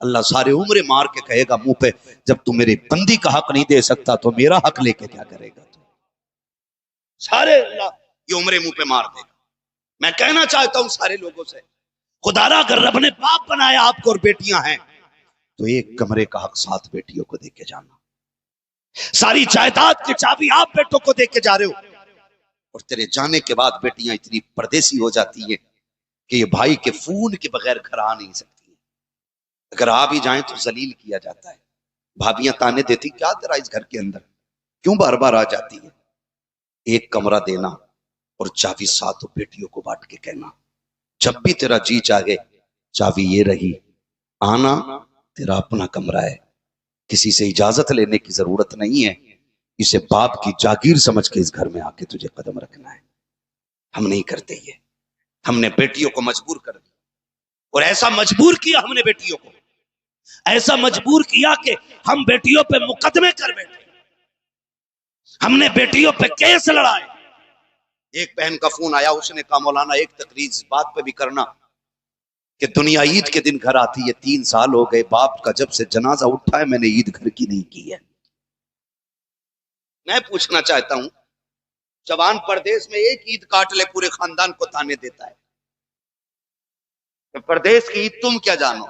اللہ سارے عمر مار کے کہے گا منہ پہ، جب تو میری بندی کا حق نہیں دے سکتا تو میرا حق لے کے کیا کرے گا؟ تو سارے اللہ یہ عمر منہ پہ مار دے گا۔ میں کہنا چاہتا ہوں سارے لوگوں سے، خدا را اگر رب نے باپ بنایا آپ کو اور بیٹیاں ہیں تو ایک کمرے کا حق 7 بیٹیوں کو دے کے جانا۔ ساری جائیداد کی چابی آپ بیٹوں کو دے کے جا رہے ہو، اور تیرے جانے کے بعد بیٹیاں اتنی پردیسی ہو جاتی ہیں کہ یہ بھائی کے فون کے بغیر گھر آ نہیں سکتی ہیں۔ اگر آ بھی جائیں تو ذلیل کیا جاتا ہے، بھابیاں تانے دیتی کیا تیرا اس گھر کے اندر کیوں بار بار آ جاتی ہے؟ ایک کمرہ دینا اور چابی 7 بیٹیوں کو بانٹ کے کہنا جب بھی تیرا جی چاہے چابی یہ رہی، آنا تیرا اپنا کمرہ ہے، کسی سے اجازت لینے کی ضرورت نہیں ہے، اسے باپ کی جاگیر سمجھ کے اس گھر میں آ کے تجھے قدم رکھنا ہے۔ ہم نہیں کرتے یہ، ہم نے بیٹیوں کو مجبور کر دیا، اور ایسا مجبور کیا ہم نے بیٹیوں کو، ایسا مجبور کیا کہ ہم بیٹیوں پہ مقدمے کر بیٹھے، ہم نے بیٹیوں پہ کیس لڑائے۔ ایک بہن کا فون آیا، اس نے کہا مولانا ایک تقریر اس بات پہ بھی کرنا کہ دنیا عید کے دن گھر آتی ہے، 3 سال ہو گئے باپ کا جب سے جنازہ اٹھا ہے میں نے عید گھر کی نہیں کی ہے۔ میں پوچھنا چاہتا ہوں، جوان پردیس میں ایک عید کاٹ لے پورے خاندان کو تانے دیتا ہے، کہ پردیس کی عید تم کیا جانو؟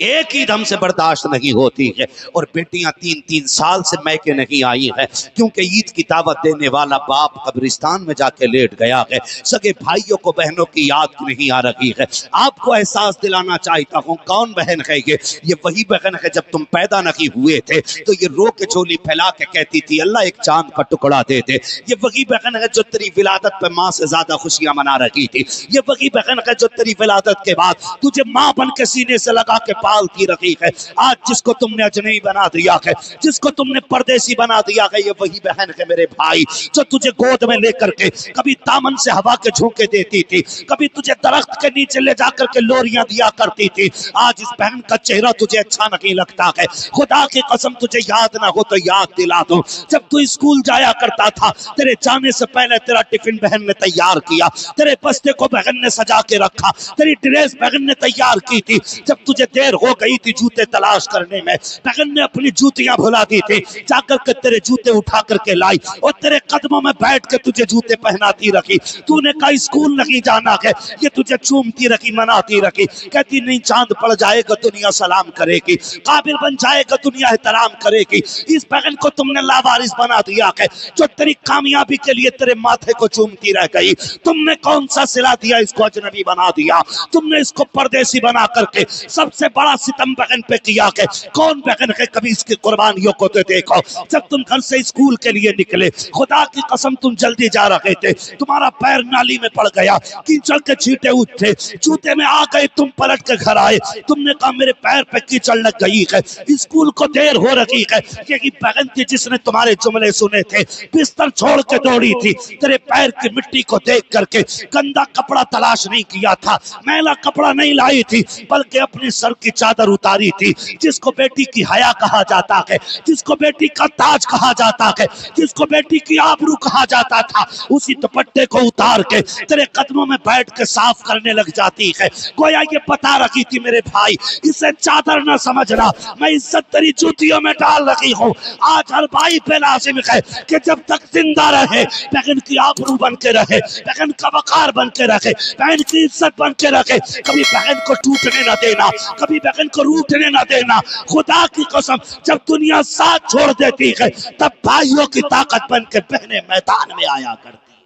ایک عید ہم سے برداشت نہیں ہوتی ہے، اور بیٹیاں 3 سال سے میکے نہیں آئی ہیں کیونکہ عید کی دعوت دینے والا باپ قبرستان میں جا کے لیٹ گیا ہے، سگے بھائیوں کو بہنوں کی یاد نہیں آ رہی ہے۔ آپ کو احساس دلانا چاہتا ہوں، کون بہن ہے یہ وہی بہن ہے جب تم پیدا نہیں ہوئے تھے تو یہ رو کے جھولی پھیلا کے کہتی تھی اللہ ایک چاند کا ٹکڑا دے دے۔ یہ وہی بہن ہے جو تیری ولادت پہ ماں سے زیادہ خوشیاں منا رہی تھی۔ یہ وہی بہن ہے جو تیری ولادت کے بعد تجھے ماں بن کے سینے سے لگا کے پالتی رہی ہے۔ آج جس کو تم نے اجنبی بنا دیا ہے، جس کو تم نے پردیسی بنا دیا ہے، یہ وہی بہن ہے میرے بھائی جو تجھے گود میں لے کر کے کبھی دامن سے ہوا کے جھونکے دیتی تھی، کبھی تجھے درخت کے نیچے لے جا کر کے لوریاں دیا کرتی تھی۔ آج اس بہن کا چہرہ تجھے اچھا نہیں لگتا ہے، خدا کی قسم تجھے یاد نہ ہو تو یاد دلا دوں، جب تو اسکول جایا کرتا تھا تیرے جانے سے پہلے تیرا ٹفن بہن نے تیار کیا، تیرے بستے کو بہن نے سجا کے رکھا، تیری ڈریس بہن نے تیار کی تھی۔ جب تجھے دیر ہو گئی تھی جوتے تلاش کرنے میں، بہن نے اپنی جوتیاں بھلا دی تھی، جا کر کے تیرے جوتے اٹھا کر کے لائی اور تیرے قدموں میں بیٹھ کے تجھے جوتے پہناتی رکھی۔ تو نے کہا اسکول نہیں جانا ہے، یہ تجھے چومتی رکھی، مناتی رکھی، کہتی نہیں چاند پڑ جائے گا دنیا سلام کرے گی، قابل بن جائے گا دنیا احترام کرے گی۔ اس بہن کو تم نے لاوارث بنا دیا ہے جو تیری کامیابی کے لیے تیرے ماتھے کو چومتی رہ گئی۔ تم نے کون سا صلہ دیا، اس کو اجنبی بنا دیا، تم نے اس کو پردیسی بنا کر کے سب سے بڑا ستم بہن پہ کیا کہ کون بہن ہے کبھی اس کی قربانیوں کو تو دیکھو۔ جب تم گھر سے اسکول کے لیے نکلے، خدا کی قسم تم جلدی جا رہے تھے، تمہارا پیر نالی میں پڑ گیا، کیچڑ کے چھینٹے اٹھے، جوتے میں آ گئے، تم پلٹ کے گھر آئے، تم نے کہا میرے پیر پہ کیچڑ لگ گئی ہے، اسکول کو دیر ہو رہی ہے۔ یہی بہن تھی جس نے تمہارے جملے سنے تھے، بستر چھوڑ کے دوڑی تھی، تیرے پیر کی مٹی کو دیکھ کر کے گندا کپڑا تلاش نہیں کیا تھا، میلا کپڑا نہیں لائی تھی، بلکہ اپنی سر کی چادر اتاری تھی، جس کو بیٹی کی حیا کہا جاتا ہے، جس کو بیٹی کا تاج کہا جاتا ہے، جس کو بیٹی کی آبرو کہا جاتا تھا، اسی دوپٹے کو اتار کے تیرے قدموں میں بیٹھ کے صاف کرنے لگ جاتی ہے۔ گویا یہ بتا رہی تھی میرے بھائی اسے چادر نہ سمجھنا، میں عزت تیری جوتیوں میں ڈال رہی ہوں۔ آج ہر بھائی پہ لازم ہے کہ جب تک زندہ رہے بہن کی آبرو بن کے رہے، بہن کا وقار بن کے رہے، بہن کی عزت بن کے رکھے، کبھی بہن کو ٹوٹنے نہ دینا، کبھی بہن کو روٹنے نہ دینا۔ خدا کی قسم جب دنیا ساتھ چھوڑ دیتی ہے تب بھائیوں کی طاقت بن کے بہنیں میدان میں آیا کرتی ہیں۔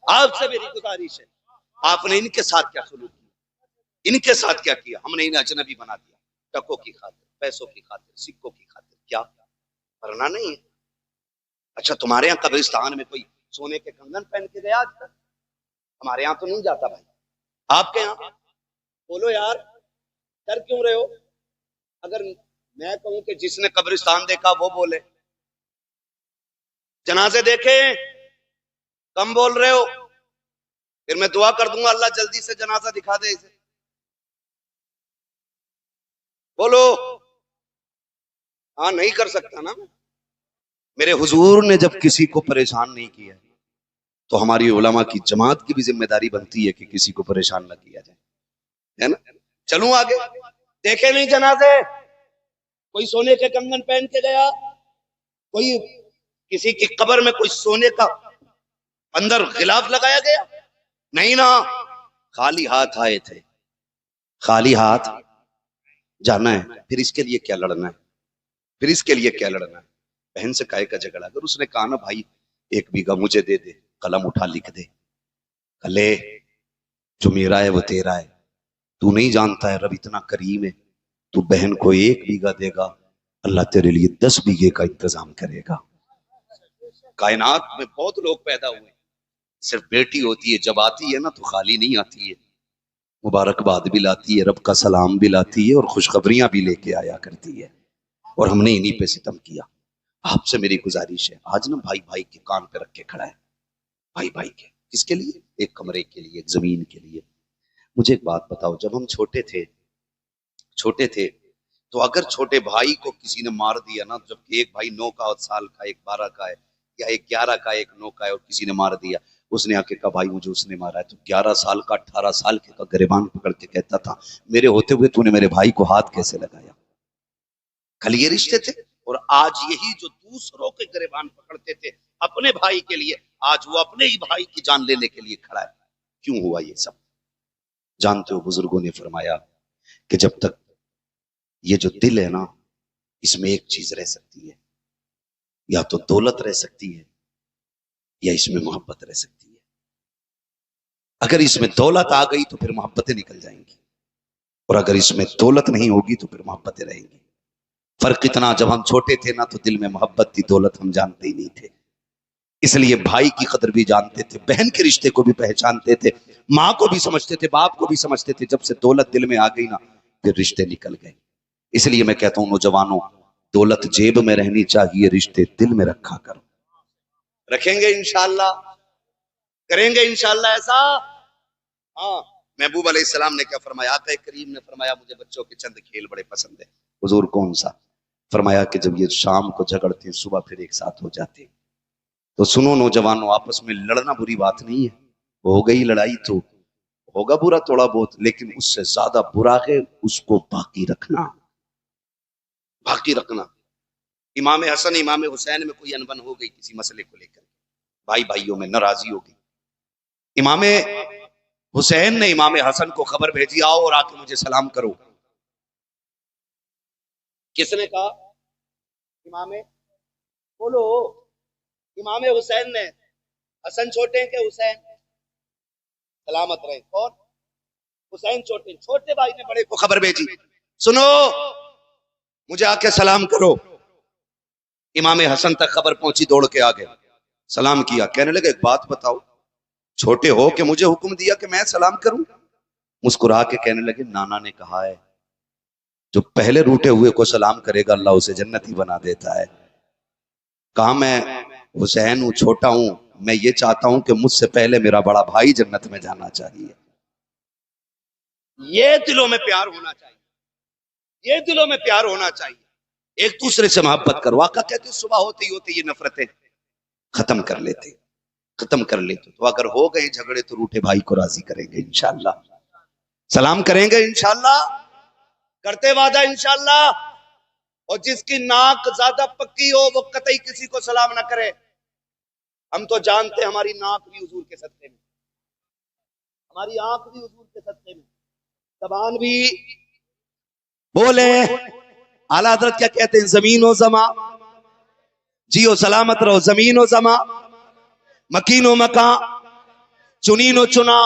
آپ سے میری گزارش ہے، آپ نے ان کے ساتھ کیا سلوک کیا، ان کے ساتھ کیا کیا؟ ہم نے انہیں اجنبی بنا دیا، ٹکوں کی خاطر، پیسوں کی خاطر، سکوں کی خاطر، کیا کرنا نہیں ہے؟ اچھا تمہارے یہاں قبرستان میں کوئی سونے کے کنگن پہن کے گیا آج تک؟ ہمارے یہاں تو نہیں جاتا بھائی، آپ کے یہاں؟ بولو یار، ڈر کیوں رہے ہو؟ اگر میں کہوں کہ جس نے قبرستان دیکھا وہ بولے، جنازے دیکھے کم بول رہے ہو، پھر میں دعا کر دوں گا اللہ جلدی سے جنازہ دکھا دے اسے۔ بولو ہاں، نہیں کر سکتا نا۔ میرے حضور نے جب کسی کو پریشان نہیں کیا تو ہماری علماء کی جماعت کی بھی ذمہ داری بنتی ہے کہ کسی کو پریشان نہ کیا جائے، ہے نا؟ چلوں آگے، دیکھے نہیں جنازے، کوئی سونے کے کنگن پہن کے گیا، کوئی کسی کی قبر میں کوئی سونے کا اندر غلاف لگایا گیا، نہیں نا، خالی ہاتھ آئے تھے، خالی ہاتھ جانا ہے، پھر اس کے لیے کیا لڑنا ہے، پھر اس کے لیے کیا لڑنا ہے؟ بہن سے کائے کا جھگڑا؟ اگر اس نے کہا نا بھائی 1 بیگھہ مجھے دے دے، قلم اٹھا لکھ دے، کلے جو میرا ہے وہ تیرا ہے، تو نہیں جانتا ہے رب اتنا کریم ہے، تو بہن کو 1 بیگھہ دے گا، اللہ تیرے لیے 10 بیگھے کا انتظام کرے گا۔ کائنات میں بہت لوگ پیدا ہوئے، صرف بیٹی ہوتی ہے جب آتی ہے نا تو خالی نہیں آتی ہے، مبارکباد بھی لاتی ہے، رب کا سلام بھی لاتی ہے، اور خوشخبریاں بھی لے کے آیا کرتی ہے، اور ہم نے انہی پہ ستم کیا۔ آپ سے میری گزارش ہے، آج نا بھائی بھائی کے کان پہ رکھ کے کھڑا ہے، بھائی بھائی کے، کس کے لیے؟ ایک کمرے کے لیے، ایک زمین کے لیے۔ مجھے ایک بات بتاؤ، جب ہم چھوٹے تھے تو اگر چھوٹے بھائی کو کسی نے مار دیا نا، جبکہ ایک بھائی 9 کا، 1 سال کا، ایک 12 کا ہے، یا ایک 11 کا، ایک 9 کا ہے، اور کسی نے مار دیا، اس نے آ کے کہا بھائی مجھے اس نے مارا ہے، تو 11 سال کا 18 سال کے کا گریبان پکڑ کے کہتا تھا میرے ہوتے ہوئے تو نے میرے بھائی کو ہاتھ کیسے لگایا؟ کل یہ رشتے تھے، اور آج یہی جو دوسروں کے گریبان پکڑتے تھے اپنے بھائی کے لیے، آج وہ اپنے ہی بھائی کی جان لینے کے لیے کھڑا ہے۔ کیوں ہوا یہ سب؟ جانتے ہو بزرگوں نے فرمایا کہ جب تک یہ جو دل ہے نا، اس میں ایک چیز رہ سکتی ہے، یا تو دولت رہ سکتی ہے، یا اس میں محبت رہ سکتی ہے۔ اگر اس میں دولت آ گئی تو پھر محبتیں نکل جائیں گی، اور اگر اس میں دولت نہیں ہوگی تو پھر محبتیں رہیں گی۔ فرق اتنا، جب ہم چھوٹے تھے نا تو دل میں محبت تھی، دولت ہم جانتے ہی نہیں تھے، اس لیے بھائی کی قدر بھی جانتے تھے، بہن کے رشتے کو بھی پہچانتے تھے، ماں کو بھی سمجھتے تھے، باپ کو بھی سمجھتے تھے۔ جب سے دولت دل میں آ گئی نا پھر رشتے نکل گئے۔ اس لیے میں کہتا ہوں نوجوانوں، دولت جیب میں رہنی چاہیے، رشتے دل میں رکھا کرو۔ رکھیں گے انشاءاللہ، کریں گے انشاءاللہ ایسا؟ ہاں، محبوب علیہ السلام نے کیا فرمایا؟ آقا کریم نے فرمایا مجھے بچوں کے چند کھیل بڑے پسند ہیں۔ حضور کون سا؟ فرمایا کہ جب یہ شام کو جھگڑتے ہیں صبح پھر ایک ساتھ ہو جاتے ہیں۔ تو سنو نوجوانوں، آپس میں لڑنا بری بات نہیں ہے، ہو گئی لڑائی تو ہوگا برا تھوڑا بہت، لیکن اس سے زیادہ برا ہے اس کو باقی رکھنا، باقی رکھنا۔ امام حسن امام حسین میں کوئی انبن ہو گئی کسی مسئلے کو لے کر، بھائی بھائیوں میں ناراضی ہو گئی، امام حسین نے امام حسن کو خبر بھیجی آؤ اور آ کے مجھے سلام کرو۔ کس نے کہا؟ امام، بولو، امام حسین نے۔ حسن چھوٹے ہیں کہ حسین؟ سلامت رہے۔ کون؟ حسین چھوٹے، چھوٹے بھائی نے بڑے کو خبر بھیجی، سنو مجھے آ کے سلام کرو۔ امام حسن تک خبر پہنچی، دوڑ کے آ گئے، سلام کیا، کہنے لگے ایک بات بتاؤ، چھوٹے ہو کہ مجھے حکم دیا کہ میں سلام کروں؟ مسکرا کے کہنے لگے نانا نے کہا ہے جو پہلے روٹے ہوئے کو سلام کرے گا اللہ اسے جنتی بنا دیتا ہے۔ کہا میں حسین ہوں، چھوٹا ہوں، میں یہ چاہتا ہوں کہ مجھ سے پہلے میرا بڑا بھائی جنت میں جانا چاہیے۔ یہ دلوں میں پیار ہونا چاہیے، یہ دلوں میں پیار ہونا چاہیے، ایک دوسرے سے محبت کرو۔ آقا کہتے ہیں صبح ہوتے ہی ہوتے یہ نفرتیں ختم کر لیتے، ختم کر لیتے۔ تو اگر ہو گئے جھگڑے تو روٹے بھائی کو راضی کریں گے انشاءاللہ، سلام کریں گے انشاءاللہ، کرتے وعدہ انشاءاللہ۔ اور جس کی ناک زیادہ پکی ہو وہ قطعی کسی کو سلام نہ کرے۔ ہم تو جانتے ہیں ہماری ناک بھی حضور کے صدقے میں، ہماری آنکھ بھی حضور کے صدقے میں، زبان بھی بولے۔ اعلیٰ حضرت کیا کہتے ہیں؟ زمین و زمان جیو سلامت رہو، زمین و زمان، مکین و مکان، چنین و چنا،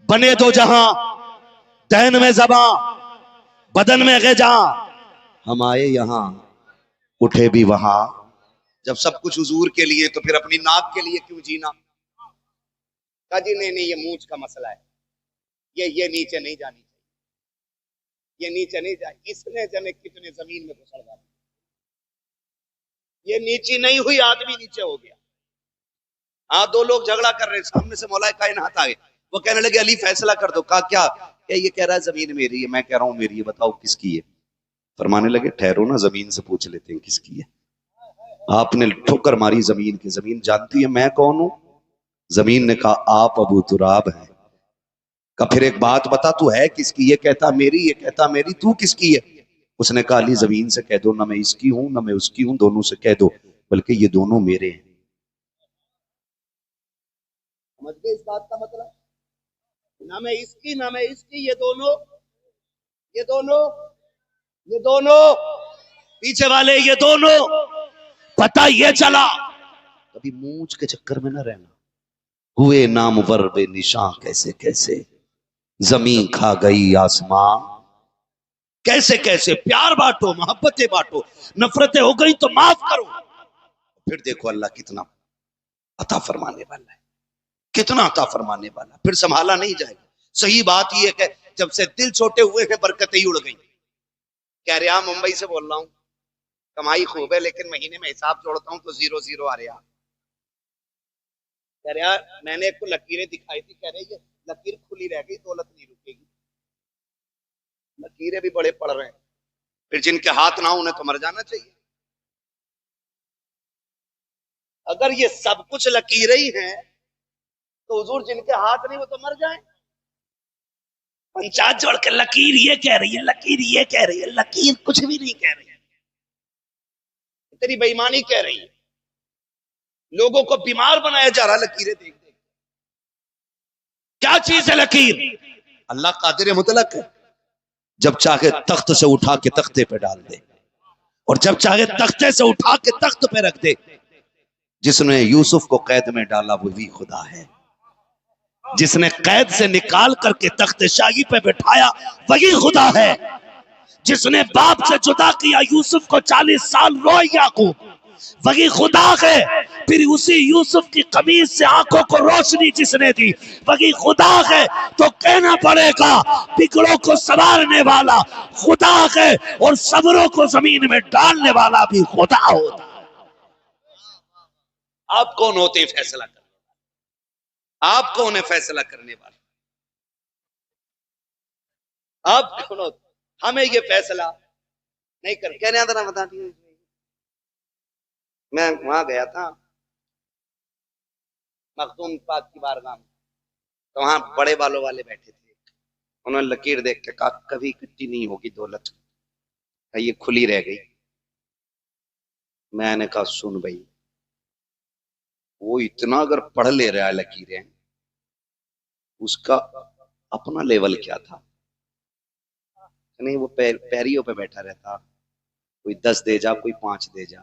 بنے دو جہاں، دہن میں زباں، بدن میں غجاں، ہم آئے یہاں اٹھے بھی وہاں۔ جب سب کچھ حضور کے لیے تو پھر اپنی ناک کے لیے کیوں جینا؟ کہا جی نہیں یہ مونچھ کا مسئلہ ہے، یہ نیچے نہیں جانی چاہیے، یہ نیچے نہیں جائے۔ اس نے جنے کتنے زمین میں گھسڑ ڈالی، یہ نیچی نہیں ہوئی، آدمی نیچے ہو گیا۔ ہاں، 2 لوگ جھگڑا کر رہے ہیں، سامنے سے مولا کائنات آئے، وہ کہنے لگے علی فیصلہ کر دو۔ کہا کیا؟ کہ یہ کہہ رہا ہے زمین میری ہے، میں کہہ رہا ہوں میری ہے، بتاؤ کس کی ہے؟ فرمانے لگے ٹھہرو نا، زمین سے پوچھ لیتے ہیں کس کی ہے۔ آپ نے ٹھوکر ماری زمین کی، زمین جانتی ہے میں کون ہوں؟ زمین نے کہا آپ ابو تراب ہیں۔ کہ پھر ایک بات بتا تو ہے کس کی؟ یہ کہتا میری، یہ کہتا میری، تو کس کی ہے؟ اس نے کہا علی زمین سے کہہ دو نہ میں اس کی ہوں نہ میں اس کی ہوں، دونوں سے کہہ دو بلکہ یہ دونوں میرے ہیں۔ سمجھ گئے اس بات کا مطلب؟ نہ میں اس کی نہ میں اس کی، یہ دونوں پیچھے والے یہ دونوں۔ پتہ یہ چلا کبھی مونچھ کے چکر میں نہ رہنا۔ ہوئے نامور بے نشاں کیسے کیسے، زمین کھا گئی آسمان کیسے کیسے۔ پیار بانٹو، محبتیں بانٹو، نفرتیں ہو گئی تو معاف کرو۔ پھر دیکھو اللہ کتنا عطا فرمانے والا ہے، کتنا عطا فرمانے والا، پھر سنبھالا نہیں جائے گا۔ صحیح بات یہ ہے کہ جب سے دل چھوٹے ہوئے ہیں برکتیں ہی اڑ گئی۔ کہہ رہا ممبئی سے بول رہا ہوں، کمائی خوب ہے لیکن مہینے میں حساب جوڑتا ہوں تو 0 آ رہا۔ کہہ رہا میں نے ایک کو لکیریں دکھائی تھی، کہہ رہے یہ لکیر کھلی رہ گئی، دولت نہیں رکے گی۔ لکیریں بھی بڑے پڑ رہے ہیں، پھر جن کے ہاتھ نہ ہو انہیں تو مر جانا چاہیے۔ اگر یہ سب کچھ لکیریں ہی ہیں تو حضور جن کے ہاتھ نہیں وہ تو مر جائیں۔ پنچات جوڑ کے لکیر یہ کہہ رہی ہے، لکیر یہ کہہ رہی ہے، لکیر کچھ بھی نہیں کہہ رہی ہے، تیری بے ایمانی کہہ رہی ہے۔ لوگوں کو بیمار بنایا جا رہا لکیریں دیکھ دیکھ۔ کیا چیز ہے لکیر؟ اللہ قادر مطلق ہے، جب چاہے تخت سے اٹھا کے تختے پہ ڈال دے اور جب چاہے تختے سے اٹھا کے تخت پہ رکھ دے۔ جس نے یوسف کو قید میں ڈالا وہی خدا ہے، جس نے قید سے نکال کر کے تخت شاہی پہ بٹھایا وہی خدا ہے، جس نے باپ سے جدا کیا یوسف کو 40 سال روئے یعقوب وہی خدا ہے، پھر اسی یوسف کی قمیص سے آنکھوں کو روشنی جس نے دی وہی خدا ہے۔ تو کہنا پڑے گا بگڑوں کو سنوارنے والا خدا ہے اور صبروں کو زمین میں ڈالنے والا بھی خدا ہوتا۔ آپ کون ہوتے ہیں فیصلہ کرنے والے؟ آپ کون ہے فیصلہ کرنے والے؟ آپ کون ہوتے؟ ہمیں یہ فیصلہ نہیں کرنا۔ کہنے آتا نا بتا دیا، میں وہاں گیا تھا مخدوم پاک کی بارگاہ میں، تو وہاں بڑے بالوں والے بیٹھے تھے، انہوں نے لکیر دیکھ کے کہا کبھی اکٹھی نہیں ہوگی دولت، یہ کھلی رہ گئی۔ میں نے کہا سن بھائی، وہ اتنا اگر پڑھ لے رہا ہے لکیریں، اس کا اپنا لیول کیا تھا؟ نہیں وہ پیریوں پہ بیٹھا رہتا، کوئی 10 دے جا کوئی 5 دے جا۔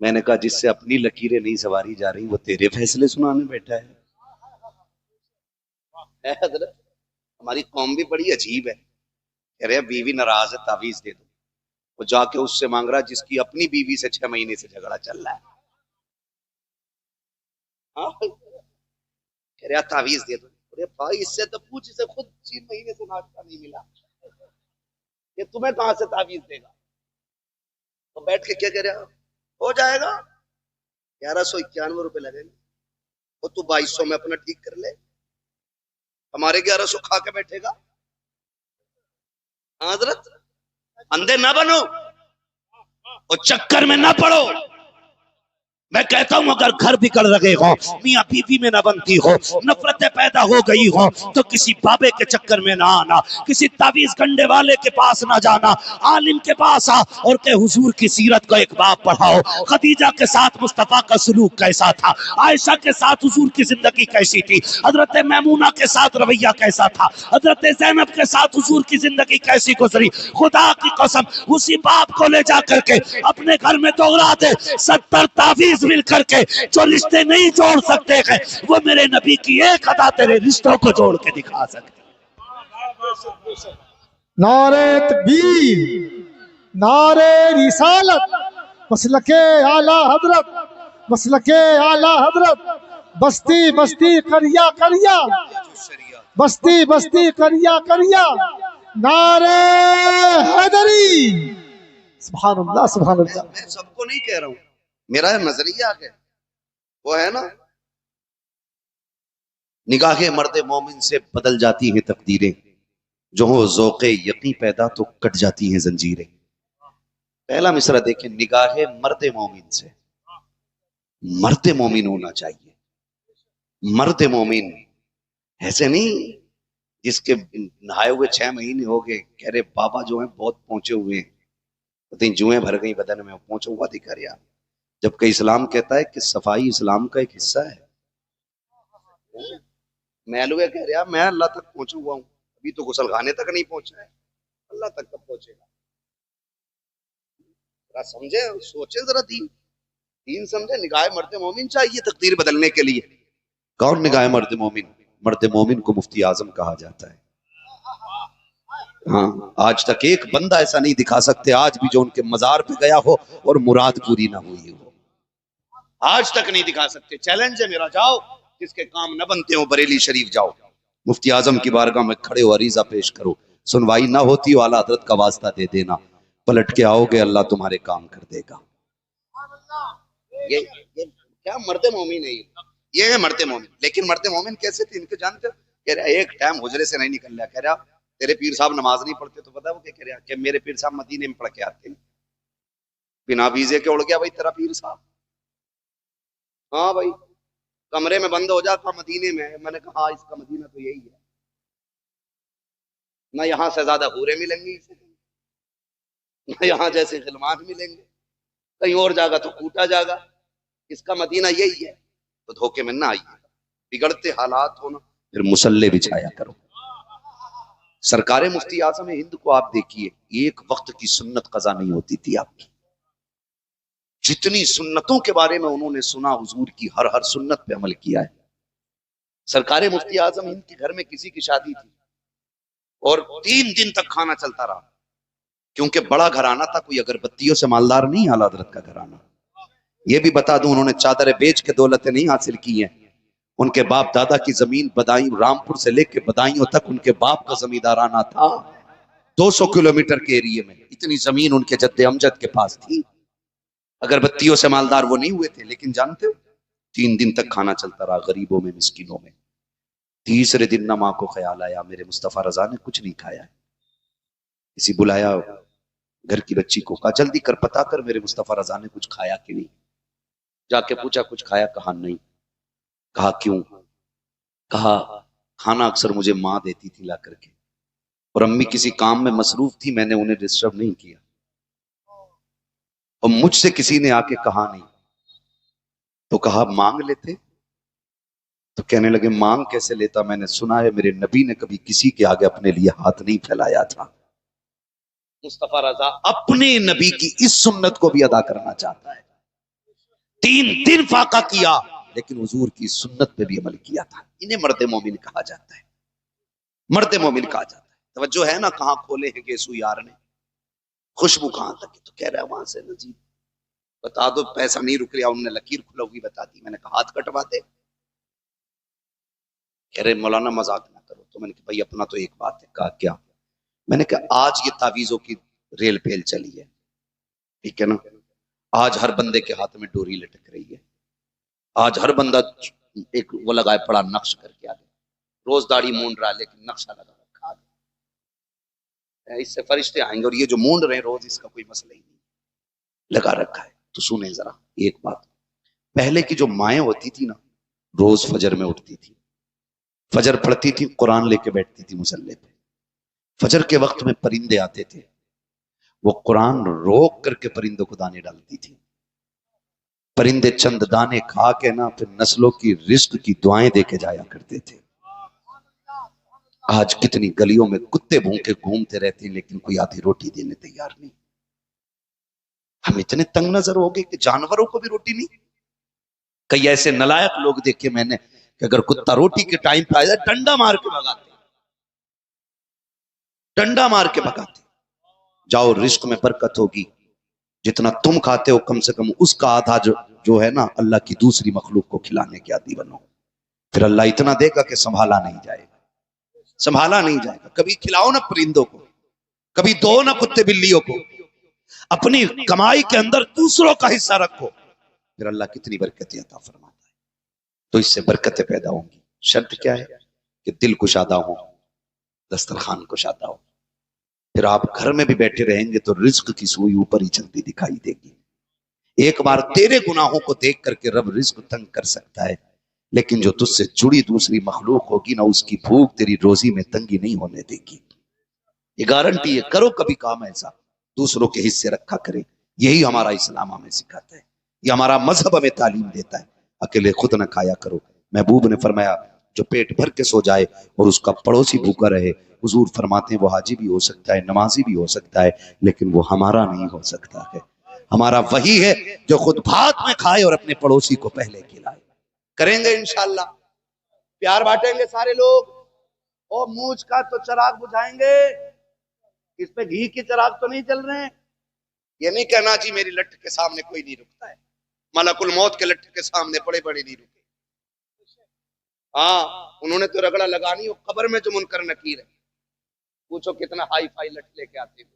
میں نے کہا جس سے اپنی لکیریں نہیں سواری جا رہی وہ تیرے فیصلے سنانے بیٹھا ہے۔ حضرت ہماری قوم بھی بڑی عجیب ہے، کہہ رہے بیوی ناراض ہے تعویذ دے دو، وہ جا کے اس سے مانگ رہا جس کی اپنی بیوی سے 6 مہینے سے جھگڑا چل رہا ہے۔ کہہ رہا تعویذ دے دو، ارے بھائی اس سے تو پوچھ، اسے خود 3 مہینے سے ناشتہ نہیں ملا، یہ تمہیں کہاں سے تعویذ دے گا؟ تو بیٹھ کے کیا کہہ رہا ہو جائے گا 1191 روپے لگیں گے، وہ تو 2200 میں اپنا ٹھیک کر لے، ہمارے 1100 کھا کے بیٹھے گا۔ حضرت اندھے نہ بنو اور چکر میں نہ پڑو۔ میں کہتا ہوں اگر گھر بگڑ رہے ہو، میاں بیوی میں نہ بنتی ہو، نفرتیں پیدا ہو گئی ہو تو کسی بابے کے چکر میں نہ آنا، کسی تعویذ گنڈے والے کے پاس نہ جانا، عالم کے پاس آ اور کہ حضور کی سیرت کو ایک باب پڑھاؤ، خدیجہ کے ساتھ مصطفیٰ کا سلوک کیسا تھا، عائشہ کے ساتھ حضور کی زندگی کیسی تھی، حضرت میمونہ کے ساتھ رویہ کیسا تھا، حضرت زینب کے ساتھ حضور کی زندگی کیسی گزری، خدا کی قسم اسی باب کو لے جا کر کے اپنے گھر میں دوہرا دے۔ 70 تعویذ مل کر کے جو رشتے نہیں جوڑ سکتے ہیں وہ میرے نبی کی ایک ادا تیرے رشتوں کو جوڑ کے دکھا سکتے۔ نعرہ تکبیر، نعرہ رسالت، مسلک اعلی حضرت، مسلک اعلی حضرت، بستی بستی کریا کریا، بستی بستی کریا کریا، نعرہ حیدری۔ سبحان اللہ سبحان اللہ۔ میں سب کو نہیں کہہ رہا ہوں، میرا نظریہ ہے وہ ہے نا، نگاہ مرد مومن سے بدل جاتی ہیں تقدیریں، جو ہو ذوق یقین پیدا تو کٹ جاتی ہیں زنجیریں۔ پہلا مصرع دیکھیں، نگاہ مرد مومن سے، مرد مومن ہونا چاہیے، مرد مومن ایسے نہیں جس کے نہائے ہوئے 6 مہینے ہو گئے، کہہ رہے بابا جو ہیں بہت پہنچے ہوئے ہیں، پتہ نہیں جوئیں بھر گئی بدن میں، پہنچا ہوا دکھا رہا، جبکہ اسلام کہتا ہے کہ صفائی اسلام کا ایک حصہ ہے۔ محلوے کہہ رہا میں اللہ تک پہنچا ہوا ہوں، ابھی تو غسل خانے تک نہیں پہنچا ہے، اللہ تک کب پہنچے گا؟ ذرا سمجھے، سوچے ذرا، دین سمجھے۔ نگاہ مرد مومن چاہیے تقدیر بدلنے کے لیے۔ کون نگاہ مرد مومن؟ مرد مومن کو مفتی اعظم کہا جاتا ہے۔ ہاں، آج تک ایک بندہ ایسا نہیں دکھا سکتے آج بھی جو ان کے مزار پہ گیا ہو اور مراد پوری نہ ہوئی ہو، آج تک نہیں دکھا سکتے۔ چیلنج ہے میرا، جاؤ، جس کے کام نہ بنتے ہو بریلی شریف جاؤ، مفتی اعظم کی بارگاہ میں کھڑے ہو، عریضہ پیش کرو، سنوائی نہ ہوتی ہو اعلیٰ حضرت کا واسطہ دے دینا، پلٹ کے آؤ گے اللہ تمہارے کام کر دے گا۔ یہ کیا مرد مومن ہے، یہ ہے مرد مومن۔ لیکن مرد مومن کیسے تھے ان کے جانتے ہو؟ کہہ رہا ایک ٹائم حجرے سے نہیں نکل رہا، کہہ رہا تیرے پیر صاحب نماز نہیں پڑھتے، تو پتا وہ کیا کہہ رہا کہ میرے پیر صاحب مدینے میں پڑھ کے آتے ہیں، بنا ویزے کے اڑ گیا بھائی تیرا پیر صاحب۔ ہاں بھائی، کمرے میں بند ہو جا، کہا مدینے میں ہے۔ میں نے کہا اس کا مدینہ تو یہی ہے، نہ یہاں سے زیادہ حوریں ملیں گی اسے، نہ یہاں جیسے غلمان ملیں گے، کہیں اور جاگا تو کوٹا جاگا، اس کا مدینہ یہی ہے۔ تو دھوکے میں نہ آئیے، بگڑتے حالات ہونا پھر مسلح بچھایا کرو۔ سرکار مفتی اعظم ہند کو آپ دیکھیے، ایک وقت کی سنت قضا نہیں ہوتی تھی آپ کی، جتنی سنتوں کے بارے میں انہوں نے سنا، حضور کی ہر سنت پہ عمل کیا ہے۔ سرکار مفتی اعظم ہند کے گھر میں کسی کی شادی تھی اور 3 دن تک کھانا چلتا رہا، کیونکہ بڑا گھرانہ تھا، کوئی اگربتیوں سے مالدار نہیں اعلیٰ حضرت کا گھرانہ۔ یہ بھی بتا دوں انہوں نے چادریں بیچ کے دولتیں نہیں حاصل کی ہیں، ان کے باپ دادا کی زمین بدائیں، رامپور سے لے کے بدائیوں تک ان کے باپ کا زمیندارانہ تھا، 200 کلومیٹر کے ایریے میں اتنی زمین ان کے جد امجد کے پاس تھی۔ اگربتیوں سے مالدار وہ نہیں ہوئے تھے، لیکن جانتے ہو 3 دن تک کھانا چلتا رہا غریبوں میں، مسکینوں میں۔ تیسرے دن نہ ماں کو خیال آیا میرے مصطفیٰ رضا نے کچھ نہیں کھایا ہے، کسی بلایا گھر کی بچی کو، کہا جلدی کر پتا کر میرے مصطفیٰ رضا نے کچھ کھایا کہ نہیں۔ جا کے پوچھا کچھ کھایا؟ کہا نہیں۔ کہا کیوں؟ کہا کھانا اکثر مجھے ماں دیتی تھی لا کر کے، اور امی کسی کام میں مصروف تھی، میں نے انہیں ڈسٹرب نہیں کیا، اور مجھ سے کسی نے آ کے کہا نہیں۔ تو کہا مانگ لیتے؟ تو کہنے لگے مانگ کیسے لیتا، میں نے سنا ہے میرے نبی نے کبھی کسی کے آگے اپنے لیے ہاتھ نہیں پھیلایا تھا۔ مصطفیٰ رضا اپنے نبی کی اس سنت کو بھی ادا کرنا چاہتا ہے۔ 3 دن فاقہ کیا لیکن حضور کی سنت پہ بھی عمل کیا تھا۔ انہیں مرد مومن کہا جاتا ہے، مرد مومن کہا جاتا ہے۔ توجہ ہے نا، کہاں کھولے ہیں گیسو یار نے، خوشبو کہاں تک ہے؟ تو کہہ رہا ہے وہاں سے نجیب بتا دو، پیسہ نہیں رک رہا، انہوں نے لکیر کھلا ہوئی بتا دی۔ میں نے کہا ہاتھ کٹوا دے، کہہ رہے مولانا مذاق نہ کرو۔ تو میں نے کہا بھائی اپنا تو ایک بات ہے۔ کہا کیا؟ میں نے کہا آج یہ تعویذوں کی ریل پیل چلی ہے، ٹھیک ہے نا، آج ہر بندے کے ہاتھ میں ڈوری لٹک رہی ہے، آج ہر بندہ ایک وہ لگائے پڑا نقش کر کے آگے، روز داڑھی مونڈ رہا لیکن نقشہ لگا رکھا ہے، اس سے فرشتے آئیں گے، اور یہ جو مونڈ رہے روز اس کا کوئی مسئلہ ہی نہیں لگا رکھا ہے۔ تو سنیں ذرا ایک بات، پہلے کی جو مائیں ہوتی تھی نا، روز فجر میں اٹھتی تھی، فجر پڑھتی تھی، قرآن لے کے بیٹھتی تھی مصلی پہ، فجر کے وقت میں پرندے آتے تھے، وہ قرآن روک کر کے پرندوں کو دانے ڈالتی تھی، پرندے چند دانے کھا کے نا پھر نسلوں کی رزق کی دعائیں دے کے جایا کرتے تھے۔ آج کتنی گلیوں میں کتے بھونکے گھومتے رہتے ہیں لیکن کوئی آدھی روٹی دینے تیار نہیں۔ ہم اتنے تنگ نظر ہو گئے کہ جانوروں کو بھی روٹی نہیں۔ کئی ایسے نلائق لوگ دیکھے میں نے کہ اگر کتا روٹی کے ٹائم پہ آئے ڈنڈا مار کے بھگاتے، ڈنڈا مار کے بھگاتے۔ جاؤ رزق میں برکت ہوگی، جتنا تم کھاتے ہو کم سے کم اس کا آدھا جو ہے نا اللہ کی دوسری مخلوق کو کھلانے کے عادی بنو، پھر اللہ اتنا دے گا کہ سنبھالا نہیں جائے گا، سنبھالا نہیں جائے گا۔ کبھی کھلاؤ نا پرندوں کو، کبھی دو نا کتے بلیوں کو، اپنی کمائی کے اندر دوسروں کا حصہ رکھو، پھر اللہ کتنی برکتیں عطا فرماتا ہے۔ تو اس سے برکتیں پیدا ہوں گی۔ شرط کیا ہے؟ کہ دل کشادہ ہو، دسترخوان کشادہ ہو، پھر آپ گھر میں بھی بیٹھے رہیں گے تو رزق کی سوئی اوپر ہی چلتی دکھائی دے گی۔ ایک بار تیرے گناہوں کو دیکھ کر کے رب رزق تنگ کر سکتا ہے، لیکن جو تجھ سے جڑی دوسری مخلوق ہوگی نا، اس کی بھوک تیری روزی میں تنگی نہیں ہونے دے گی. یہ گارنٹی ہے. کرو کبھی کام ایسا دوسروں کے حصے رکھا کرے. یہی ہمارا اسلام ہمیں سکھاتا ہے، یہ ہمارا مذہب ہمیں تعلیم دیتا ہے. اکیلے خود نہ کھایا کرو. محبوب نے فرمایا جو پیٹ بھر کے سو جائے اور اس کا پڑوسی بھوکا رہے، حضور فرماتے ہیں وہ حاجی بھی ہو سکتا ہے، نمازی بھی ہو سکتا ہے، لیکن وہ ہمارا نہیں ہو سکتا ہے. ہمارا وہی ہے جو خود بھات میں کھائے اور اپنے پڑوسی کو پہلے کھلائے. کریں گے انشاءاللہ. پیار بانٹیں گے سارے لوگ. اور مونچھ کا تو چراغ بجھائیں گے، اس پہ گھی کی چراغ تو نہیں چل رہے ہیں. یہ نہیں کہنا جی میری لٹھ کے سامنے کوئی نہیں رکتا ہے. ملک الموت کے لٹھ کے سامنے بڑے بڑے نہیں رکے. ہاں انہوں نے تو رگڑا لگانی ہو قبر میں جو منکر نکیر ہے. پوچھو کتنا ہائی فائی لٹھ لے کے آتے ہیں.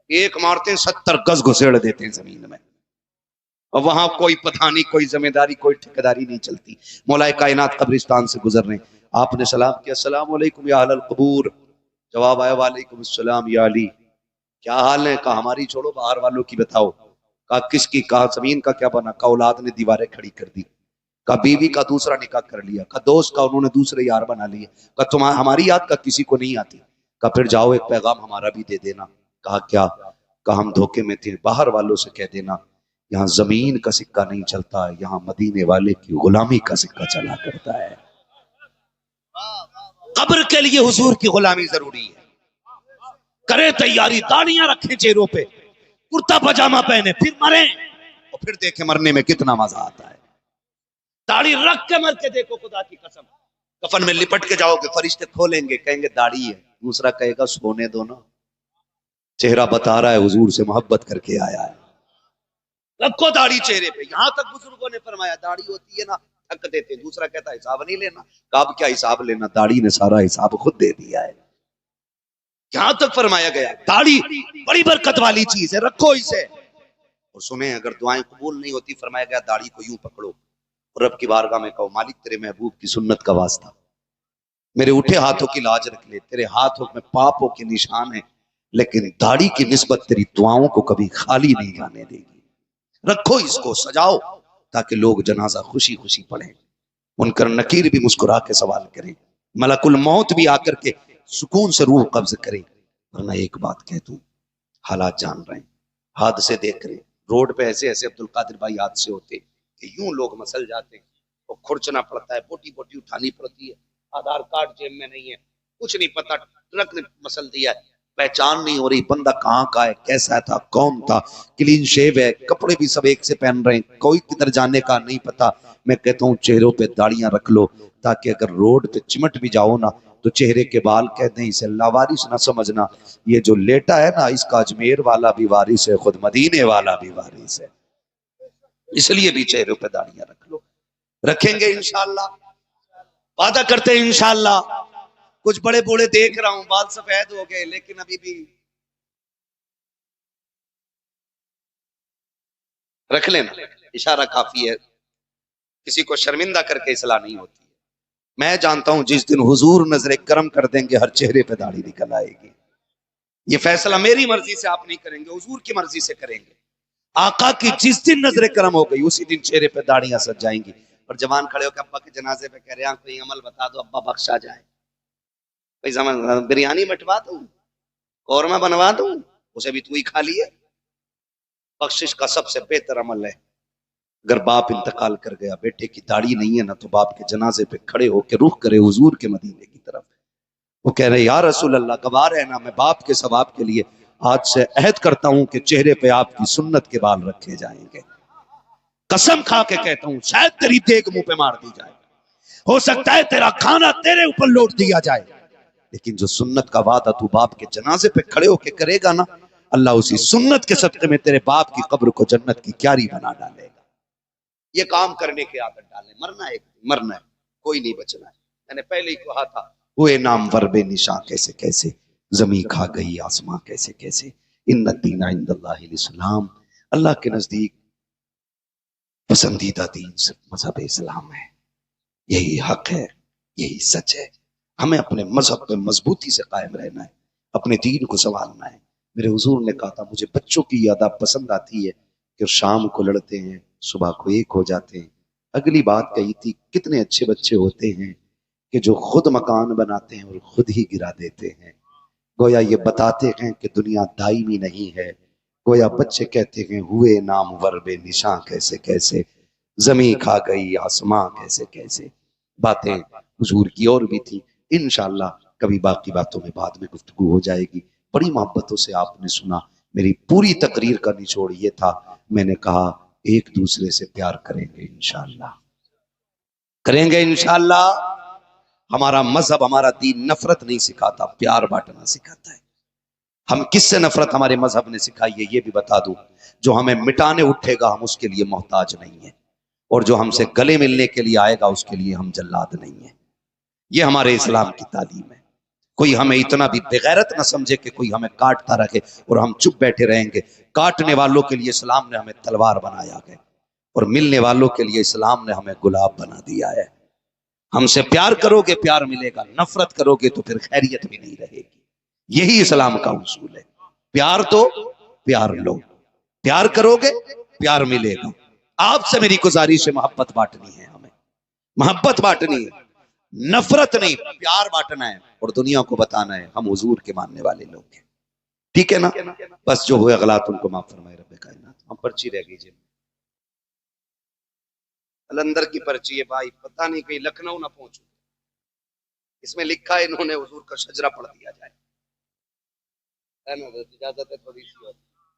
ایک مارتے ہیں 70 گز گھسیڑ دیتے ہیں زمین میں، اور وہاں کوئی پتھانی، کوئی ذمہ داری، کوئی ٹھیکیداری نہیں چلتی. مولا کائنات قبرستان سے گزر رہے ہیں. آپ نے سلام کیا، السلام علیکم یا اہل القبور. جواب آیا وعلیکم السلام یا علی. کیا حال ہے؟ کہا ہماری چھوڑو، باہر والوں کی بتاؤ. کہا کس کی؟ کہا زمین کا کیا بنا؟ کہا اولاد نے دیواریں کھڑی کر دی. کہا بیوی کا دوسرا نکاح کر لیا. کہا دوست کا انہوں نے دوسرے یار بنا لیے. کہا تمہاری ہماری یاد کا کسی کو نہیں آتی. کہا پھر جاؤ ایک پیغام ہمارا بھی دے دینا. کہا کیا؟ کہا ہم دھوکے میں تھے، باہر والوں سے کہہ دینا یہاں زمین کا سکہ نہیں چلتا، یہاں مدینے والے کی غلامی کا سکہ چلا کرتا ہے. قبر کے لیے حضور کی غلامی ضروری ہے. کرے تیاری، داڑیاں رکھیں چہروں پہ، کرتا پاجامہ پہنے، پھر مریں اور پھر دیکھیں مرنے میں کتنا مزہ آتا ہے. داڑھی رکھ کے مر کے دیکھو، خدا کی قسم. کفن میں لپٹ کے جاؤ گے، فرشتے کھولیں گے، کہیں گے داڑھی ہے. دوسرا کہے گا سونے دو نا، چہرہ بتا رہا ہے حضور سے محبت کر کے آیا ہے. رکھو داڑھی چہرے پہ. یہاں تک بزرگوں نے فرمایا داڑھی ہوتی ہے نا تھک دیتے. دوسرا کہتا ہے حساب نہیں لینا. کب کیا حساب لینا؟ داڑھی نے سارا حساب خود دے دیا ہے. یہاں تک فرمایا گیا داڑھی بڑی برکت والی چیز ہے، رکھو اسے. اور سنیں اگر دعائیں قبول نہیں ہوتی، فرمایا گیا داڑھی کو یوں پکڑو اور رب کی بارگاہ میں کہو مالک تیرے محبوب کی سنت کا واسطہ میرے اٹھے ہاتھوں کی لاج رکھ لے. تیرے ہاتھوں میں پاپوں کے نشان ہیں، لیکن داڑھی کی نسبت تیری دعاؤں کو کبھی خالی نہیں جانے دے گی. رکھو اس کو، سجاؤ تاکہ لوگ جنازہ خوشی خوشی پڑھیں. منکر نکیر بھی مسکرا کے سوال کریں، ملک الموت بھی آ کر کے سکون سے روح قبض کرے. ورنہ ایک بات کہہ دوں، حالات جان رہے ہیں، حادثے دیکھ رہے ہیں. روڈ پہ ایسے ایسے عبدالقادر بھائی حادثے ہوتے کہ یوں لوگ مسل جاتے ہیں، اور کھرچنا پڑتا ہے، بوٹی بوٹی اٹھانی پڑتی ہے. آدھار کارڈ جیب میں نہیں ہے، کچھ نہیں پتا، ٹرک نے مسل دیا ہے، پہچان نہیں ہو رہی بندہ کہاں کا ہے، کیسا تھا، کون تھا. کلین شیو ہے، کپڑے بھی سب ایک سے پہن رہے ہیں، کوئی کدھر جانے کا نہیں پتا. میں کہتا ہوں چہروں پہ داڑیاں رکھ لو تاکہ اگر روڈ پہ چمٹ بھی جاؤ نا تو چہرے کے بال کہتے ہیں اسے لاوارث نہ سمجھنا. یہ جو لیٹا ہے نا اس کا اجمیر والا بھی وارث ہے، خود مدینے والا بھی وارث ہے. اس لیے بھی چہروں پہ داڑیاں رکھ لو. رکھیں گے انشاءاللہ، وعدہ کرتے ہیں انشاءاللہ. کچھ بڑے بوڑھے دیکھ رہا ہوں بال سفید ہو گئے، لیکن ابھی بھی رکھ لینا، اشارہ کافی ہے. کسی کو شرمندہ کر کے اصلاح نہیں ہوتی. میں جانتا ہوں جس دن حضور نظر کرم کر دیں گے ہر چہرے پہ داڑھی نکل آئے گی. یہ فیصلہ میری مرضی سے آپ نہیں کریں گے، حضور کی مرضی سے کریں گے. آقا کی جس دن نظر کرم ہو گئی اسی دن چہرے پہ داڑیاں سج جائیں گی. اور جوان کھڑے ہو کے ابا کے جنازے پہ کہہ رہے ہیں کوئی عمل بتا دو ابا بخشا جائے. بریانی مٹوا دوں، قورمہ بنوا دوں، اسے بھی تو ہی کھا لیے. بخشش کا سب سے بہتر عمل ہے اگر باپ انتقال کر گیا، بیٹے کی داڑھی نہیں ہے نا، تو باپ کے جنازے پہ کھڑے ہو کے رخ کرے حضور کے مدینے کی طرف. وہ کہہ رہے یا رسول اللہ گواہ رہنا میں باپ کے ثواب کے لیے آج سے عہد کرتا ہوں کہ چہرے پہ آپ کی سنت کے بال رکھے جائیں گے. قسم کھا کے کہتا ہوں شاید تیری دیگ منہ پہ مار دی جائے، ہو سکتا ہے تیرا کھانا تیرے اوپر لوٹ دیا جائے، لیکن جو سنت کا وعدہ تو باپ کے جنازے پہ کھڑے ہو کے کرے گا نا، اللہ اسی سنت کے صدقے میں تیرے باپ کی قبر کو جنت کی کیاری بنا ڈالے گا. یہ کام کرنے کی عادت ڈالیں. مرنا ہے، مرنا ہے، کوئی نہیں بچنا ہے. میں نے پہلے ہی کہا تھا ہوئے نامور بے نشاں کیسے کیسے، زمین کھا گئی آسماں کیسے کیسے. ان الدین عند اللہ الاسلام، اللہ کے نزدیک پسندیدہ دین مذہب اسلام ہے. یہی حق ہے، یہی سچ ہے. ہمیں اپنے مذہب پہ مضبوطی سے قائم رہنا ہے، اپنے دین کو سنبھالنا ہے. میرے حضور نے کہا تھا مجھے بچوں کی یادہ پسند آتی ہے کہ شام کو لڑتے ہیں، صبح کو ایک ہو جاتے ہیں، اگلی بات کہی تھی کتنے اچھے بچے ہوتے ہیں کہ جو خود مکان بناتے ہیں اور خود ہی گرا دیتے ہیں. گویا یہ بتاتے ہیں کہ دنیا دائمی نہیں ہے. گویا بچے کہتے ہیں ہوئے نامور بے نشاں کیسے کیسے، زمین کھا گئی آسماں کیسے کیسے. باتیں حضور کی اور بھی تھی، انشاءاللہ کبھی باقی باتوں میں بعد میں گفتگو ہو جائے گی. بڑی محبتوں سے آپ نے سنا. میری پوری تقریر کا نچوڑ یہ تھا، میں نے کہا ایک دوسرے سے پیار کریں گے انشاءاللہ، کریں گے انشاءاللہ. ہمارا مذہب ہمارا دین نفرت نہیں سکھاتا، پیار بانٹنا سکھاتا ہے. ہم کس سے نفرت ہمارے مذہب نے سکھائی ہے یہ بھی بتا دوں. جو ہمیں مٹانے اٹھے گا ہم اس کے لیے محتاج نہیں ہیں، اور جو ہم سے گلے ملنے کے لیے آئے گا اس کے لیے ہم جلاد نہیں ہیں. یہ ہمارے اسلام کی تعلیم ہے. کوئی ہمیں اتنا بھی بغیرت نہ سمجھے کہ کوئی ہمیں کاٹتا رکھے اور ہم چپ بیٹھے رہیں گے. کاٹنے والوں کے لیے اسلام نے ہمیں تلوار بنایا ہے، اور ملنے والوں کے لیے اسلام نے ہمیں گلاب بنا دیا ہے. ہم سے پیار کرو گے پیار ملے گا، نفرت کرو گے تو پھر خیریت بھی نہیں رہے گی. یہی اسلام کا اصول ہے. پیار تو پیار لو، پیار کرو گے پیار ملے گا. آپ سے میری گزارش ہے محبت بانٹنی ہے، ہمیں محبت بانٹنی ہے، نفرت نہیں، پیار بانٹنا ہے. اور دنیا کو بتانا ہے ہم حضور کے ماننے والے لوگ ہیں. ٹھیک ہے نا؟ بس جو ہوئے غلط ان کو معاف فرمائے رب کائنات. ہم پرچی رہ گئی جی، الندر کی پرچی ہے بھائی، پتہ نہیں کہیں لکھنؤ نہ پہنچو. اس میں لکھا ہے انہوں نے حضور کا شجرہ پڑھ دیا جائے. اجازت ہے تھوڑی سی.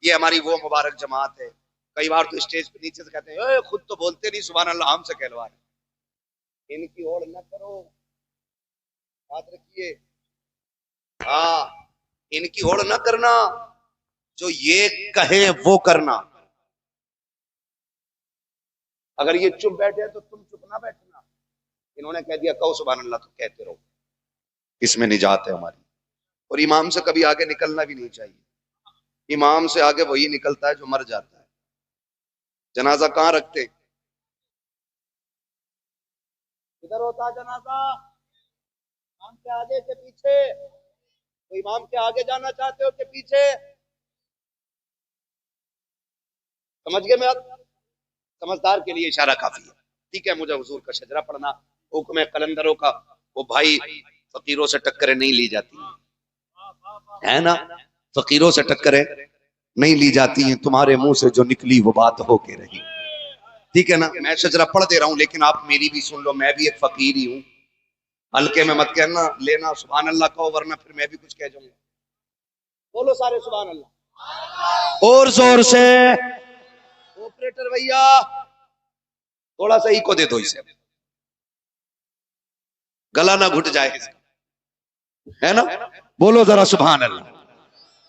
یہ ہماری وہ مبارک جماعت ہے. کئی بار تو اسٹیج پہ نیچے سے کہتے ہیں اے خود تو بولتے نہیں سبحان اللہ، ہم سے کہلوا رہے. ان کی اوڑ نہ کرو، بات رکھیے. ہاں، ان کی اوڑ نہ کرنا، جو یہ کہیں وہ کرنا. اگر یہ چپ بیٹھے تو تم چپ نہ بیٹھنا. انہوں نے کہہ دیا کہو سبحان اللہ تو کہتے رہو. اس میں نجات ہے ہماری. اور امام سے کبھی آگے نکلنا بھی نہیں چاہیے. امام سے آگے وہی نکلتا ہے جو مر جاتا ہے. جنازہ کہاں رکھتے؟ ادھر ہوتا جنازہ، امام کے آگے کے پیچھے. تو امام کے آگے جانا چاہتے ہو کہ پیچھے؟ سمجھ گئے میں؟ سمجھدار کے لیے اشارہ کافی ہے. ٹھیک ہے، مجھے حضور کا شجرہ پڑھنا حکم ہے. قلندروں کا وہ بھائی فقیروں سے ٹکریں نہیں لی جاتی ہے نا، فقیروں سے ٹکریں نہیں لی جاتی ہیں. تمہارے منہ سے جو نکلی وہ بات ہو کے رہی. ٹھیک ہے نا؟ میں شجرہ پڑھ دے رہا ہوں لیکن آپ میری بھی سن لو، میں بھی ایک فقیر ہی ہوں. ہلکے میں مت کہنا، لینا سبحان اللہ کہو ورنہ پھر میں بھی کچھ کہہ جاؤں گا. بولو سارے سبحان اللہ اور زور سے. آپریٹر بھیا تھوڑا سا ایکو دے دو اسے، گلا نہ گھٹ جائے اس کا، ہے نا؟ بولو ذرا سبحان اللہ.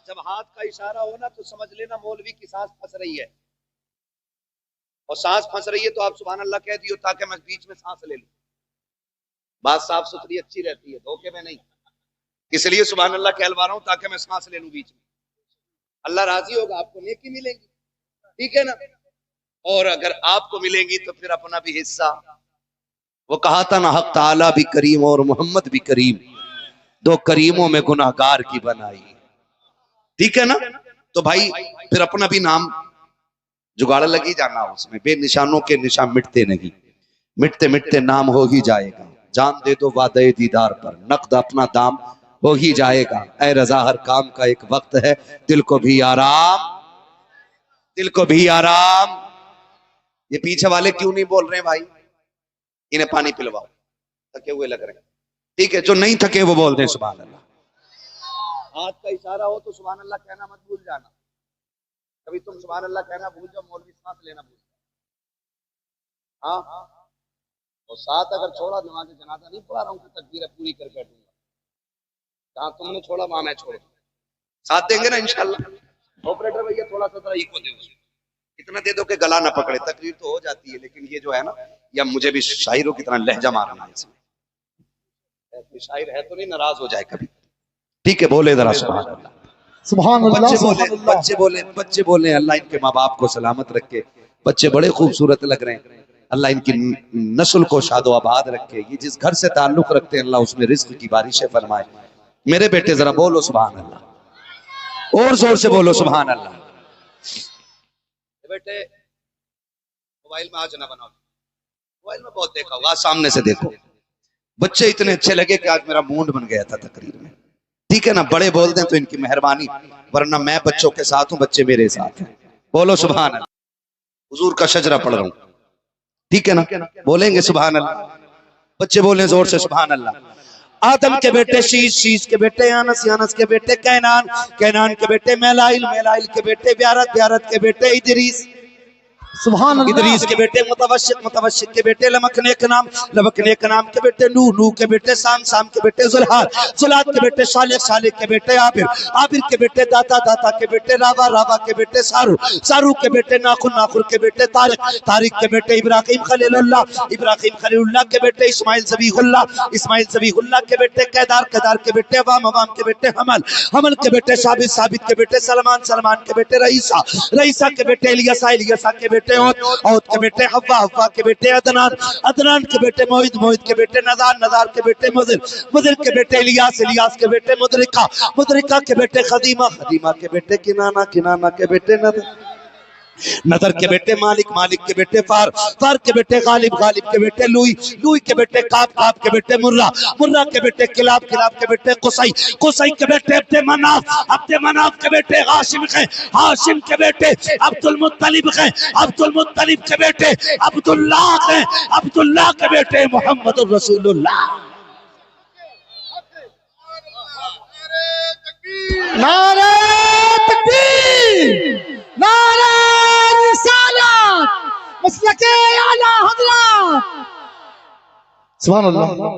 جب ہاتھ کا اشارہ ہونا تو سمجھ لینا مولوی کی سانس پھنس رہی ہے، اور سانس پھنس رہی ہے تو آپ سبحان اللہ کہہ دیو تاکہ میں بیچ میں سانس لے لوں. بات صاف ستھری اچھی رہتی ہے، دھوکے میں نہیں. اس لیے سبحان اللہ کہلوا رہا ہوں تاکہ میں سانس لے لوں بیچ میں. اللہ راضی ہوگا، آپ کو نیکی ملے گی. ٹھیک ہے نا؟ اور اگر آپ کو ملیں گی تو پھر اپنا بھی حصہ. وہ کہا تھا نا حق تعالیٰ بھی کریم اور محمد بھی کریم، دو کریموں میں گناہ گار کی بنائی. ٹھیک ہے نا؟ تو بھائی پھر اپنا بھی نام جگاڑ لگی جانا اس میں. بے نشانوں کے نشان مٹتے نہیں، مٹتے مٹتے نام ہو ہی جائے گا. جان دے دو وعدہ دیدار پر، نقد اپنا دام ہو ہی جائے گا. اے رضا ہر کام کا ایک وقت ہے، دل کو بھی آرام، دل کو بھی آرام. یہ پیچھے والے کیوں نہیں بول رہے بھائی؟ انہیں پانی پلواؤ، تھکے ہوئے لگ رہے ہیں. ٹھیک ہے، جو نہیں تھکے وہ بول دیں سبحان اللہ. ہاتھ کا اشارہ ہو تو سبحان اللہ کہنا مت بھول جانا. کبھی تم سبحان اللہ کہنا بھول جاؤ، مولوی ساتھ لینا بھول جاؤ. ہاں، اور ساتھ اگر چھوڑا نماز جنازہ نہیں پڑھا رہا ہوں کہ تکبیر پوری کر بیٹھوں گا. جہاں تم نے چھوڑا وہاں میں چھوڑوں. ساتھ دیں گے نا انشاءاللہ. آپریٹر بھیا تھوڑا سا ذرا ایکو دے، اتنا دے دو کہ گلا نہ پکڑے. تقریر تو ہو جاتی ہے لیکن یہ جو ہے نا، یا مجھے بھی شاعروں کی طرح لہجہ مارنا ہے اس میں. شاعر ہے تو نہیں ناراض ہو جائے کبھی. ٹھیک ہے، بولے ذرا سبحان اللہ. سبحان اللہ. بچے بولے اللہ ان کے ماں باپ کو سلامت رکھے. بچے بڑے خوبصورت لگ رہے ہیں، اللہ ان کی نسل کو شاد و آباد رکھے. یہ جس گھر سے تعلق رکھتے ہیں اللہ اس میں رزق کی بارشیں فرمائے. میرے بیٹے ذرا بولو سبحان اللہ، اور زور سے بولو سبحان اللہ. بیٹے موبائل میں آج نہ بناؤ. موبائل میں بہت دیکھا ہوگا, سامنے سے دیکھو. بچے اتنے اچھے لگے کہ آج میرا موڈ بن گیا تھا تقریر میں. ٹھیک ہے نا, بڑے بول دیں تو ان کی مہربانی, ورنہ میں بچوں کے ساتھ ہوں, بچے میرے ساتھ ہیں. بولو سبحان اللہ. حضور کا شجرہ پڑھ رہا ہوں, ٹھیک ہے نا, بولیں گے سبحان اللہ. بچے بولیں زور سے سبحان اللہ. آدم کے بیٹے شیش, شیش کے بیٹے انس, انس کے بیٹے کینان, کینان کے بیٹے میلائل, میلائل کے بیٹے بیارت, بیارت کے بیٹے ادریس, سبحان اللہ. ادریس کے بیٹے متوشق, متوشق کے بیٹے لمکنے کا نام, لمکنے کا نام کے بیٹے نوح, نوح کے بیٹے سام, سام کے بیٹے زلحاد, زلحاد کے بیٹے صالح, صالح کے بیٹے عابر, عابر کے بیٹے داتا, داتا کے بیٹے راوا, راوا کے بیٹے سارو, سارو کے بیٹے ناخر, ناخر کے بیٹے طارق, طارق کے بیٹے ابراہیم خلیل اللہ, ابراہیم خلیل اللہ کے بیٹے اسماعیل ذبیح اللہ, اسماعیل ذبیح اللہ کے بیٹے قیدار, قیدار کے بیٹے عوام, عوام کے بیٹے حمل, حمل کے بیٹے ثابت, ثابت کے بیٹے سلمان, سلمان کے بیٹے رئیسہ, رئیسہ کے بیٹے الیسا, الیسا کے بیٹے عود کے بیٹے حوا, حوا کے بیٹے عدنان, عدنان کے بیٹے موعد, موعد کے بیٹے نزار, نزار کے بیٹے مدر, مدر کے بیٹے الیاس, الیاس کے بیٹے مدرکہ, مدرکہ کے بیٹے خدیمہ, خدیمہ کے بیٹے کنانہ, کنانہ کے بیٹے نظر, نظر کے بیٹے مالک, مالک کے بیٹے فار, فار کے بیٹے غالب, غالب کے بیٹے لوئی, لوئی کے بیٹے کعب, کعب کے بیٹے مرہ, مرہ کے بیٹے کلاب, کلاب کے بیٹے قصی, قصی کے بیٹے عبد مناف, عبد مناف کے بیٹے ہاشم ہیں, ہاشم کے بیٹے عبد المطلب ہیں, عبد المطلب کے بیٹے عبداللہ ہیں, عبداللہ کے بیٹے محمد الرسول اللہ. نعرہ تکبیر, نعرہ رسالت, مسلک اعلی حضرات. سبحان اللہ.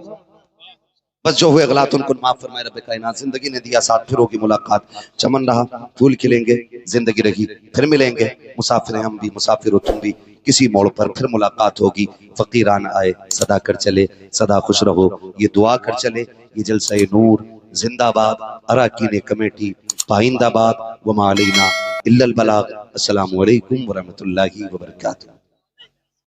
بس جو ہوئے غلط ان کو معاف فرمائے رب کائنات. زندگی نے دیا ساتھ, پھر ہوگی ملاقات, چمن رہا پھول کھلیں گے, زندگی رہی پھر ملیں گے, مسافر ہیں ہم بھی, مسافر ہو تم بھی, کسی موڑ پر پھر ملاقات ہوگی. فقیران آئے صدا کر چلے, صدا خوش رہو, یہ دعا کر چلے. یہ جلسہ نور زندہ باد, اراکین کمیٹی پائندہ باد, وما علینا الا البلاغ. السلام علیکم ورحمۃ اللہ وبرکاتہ.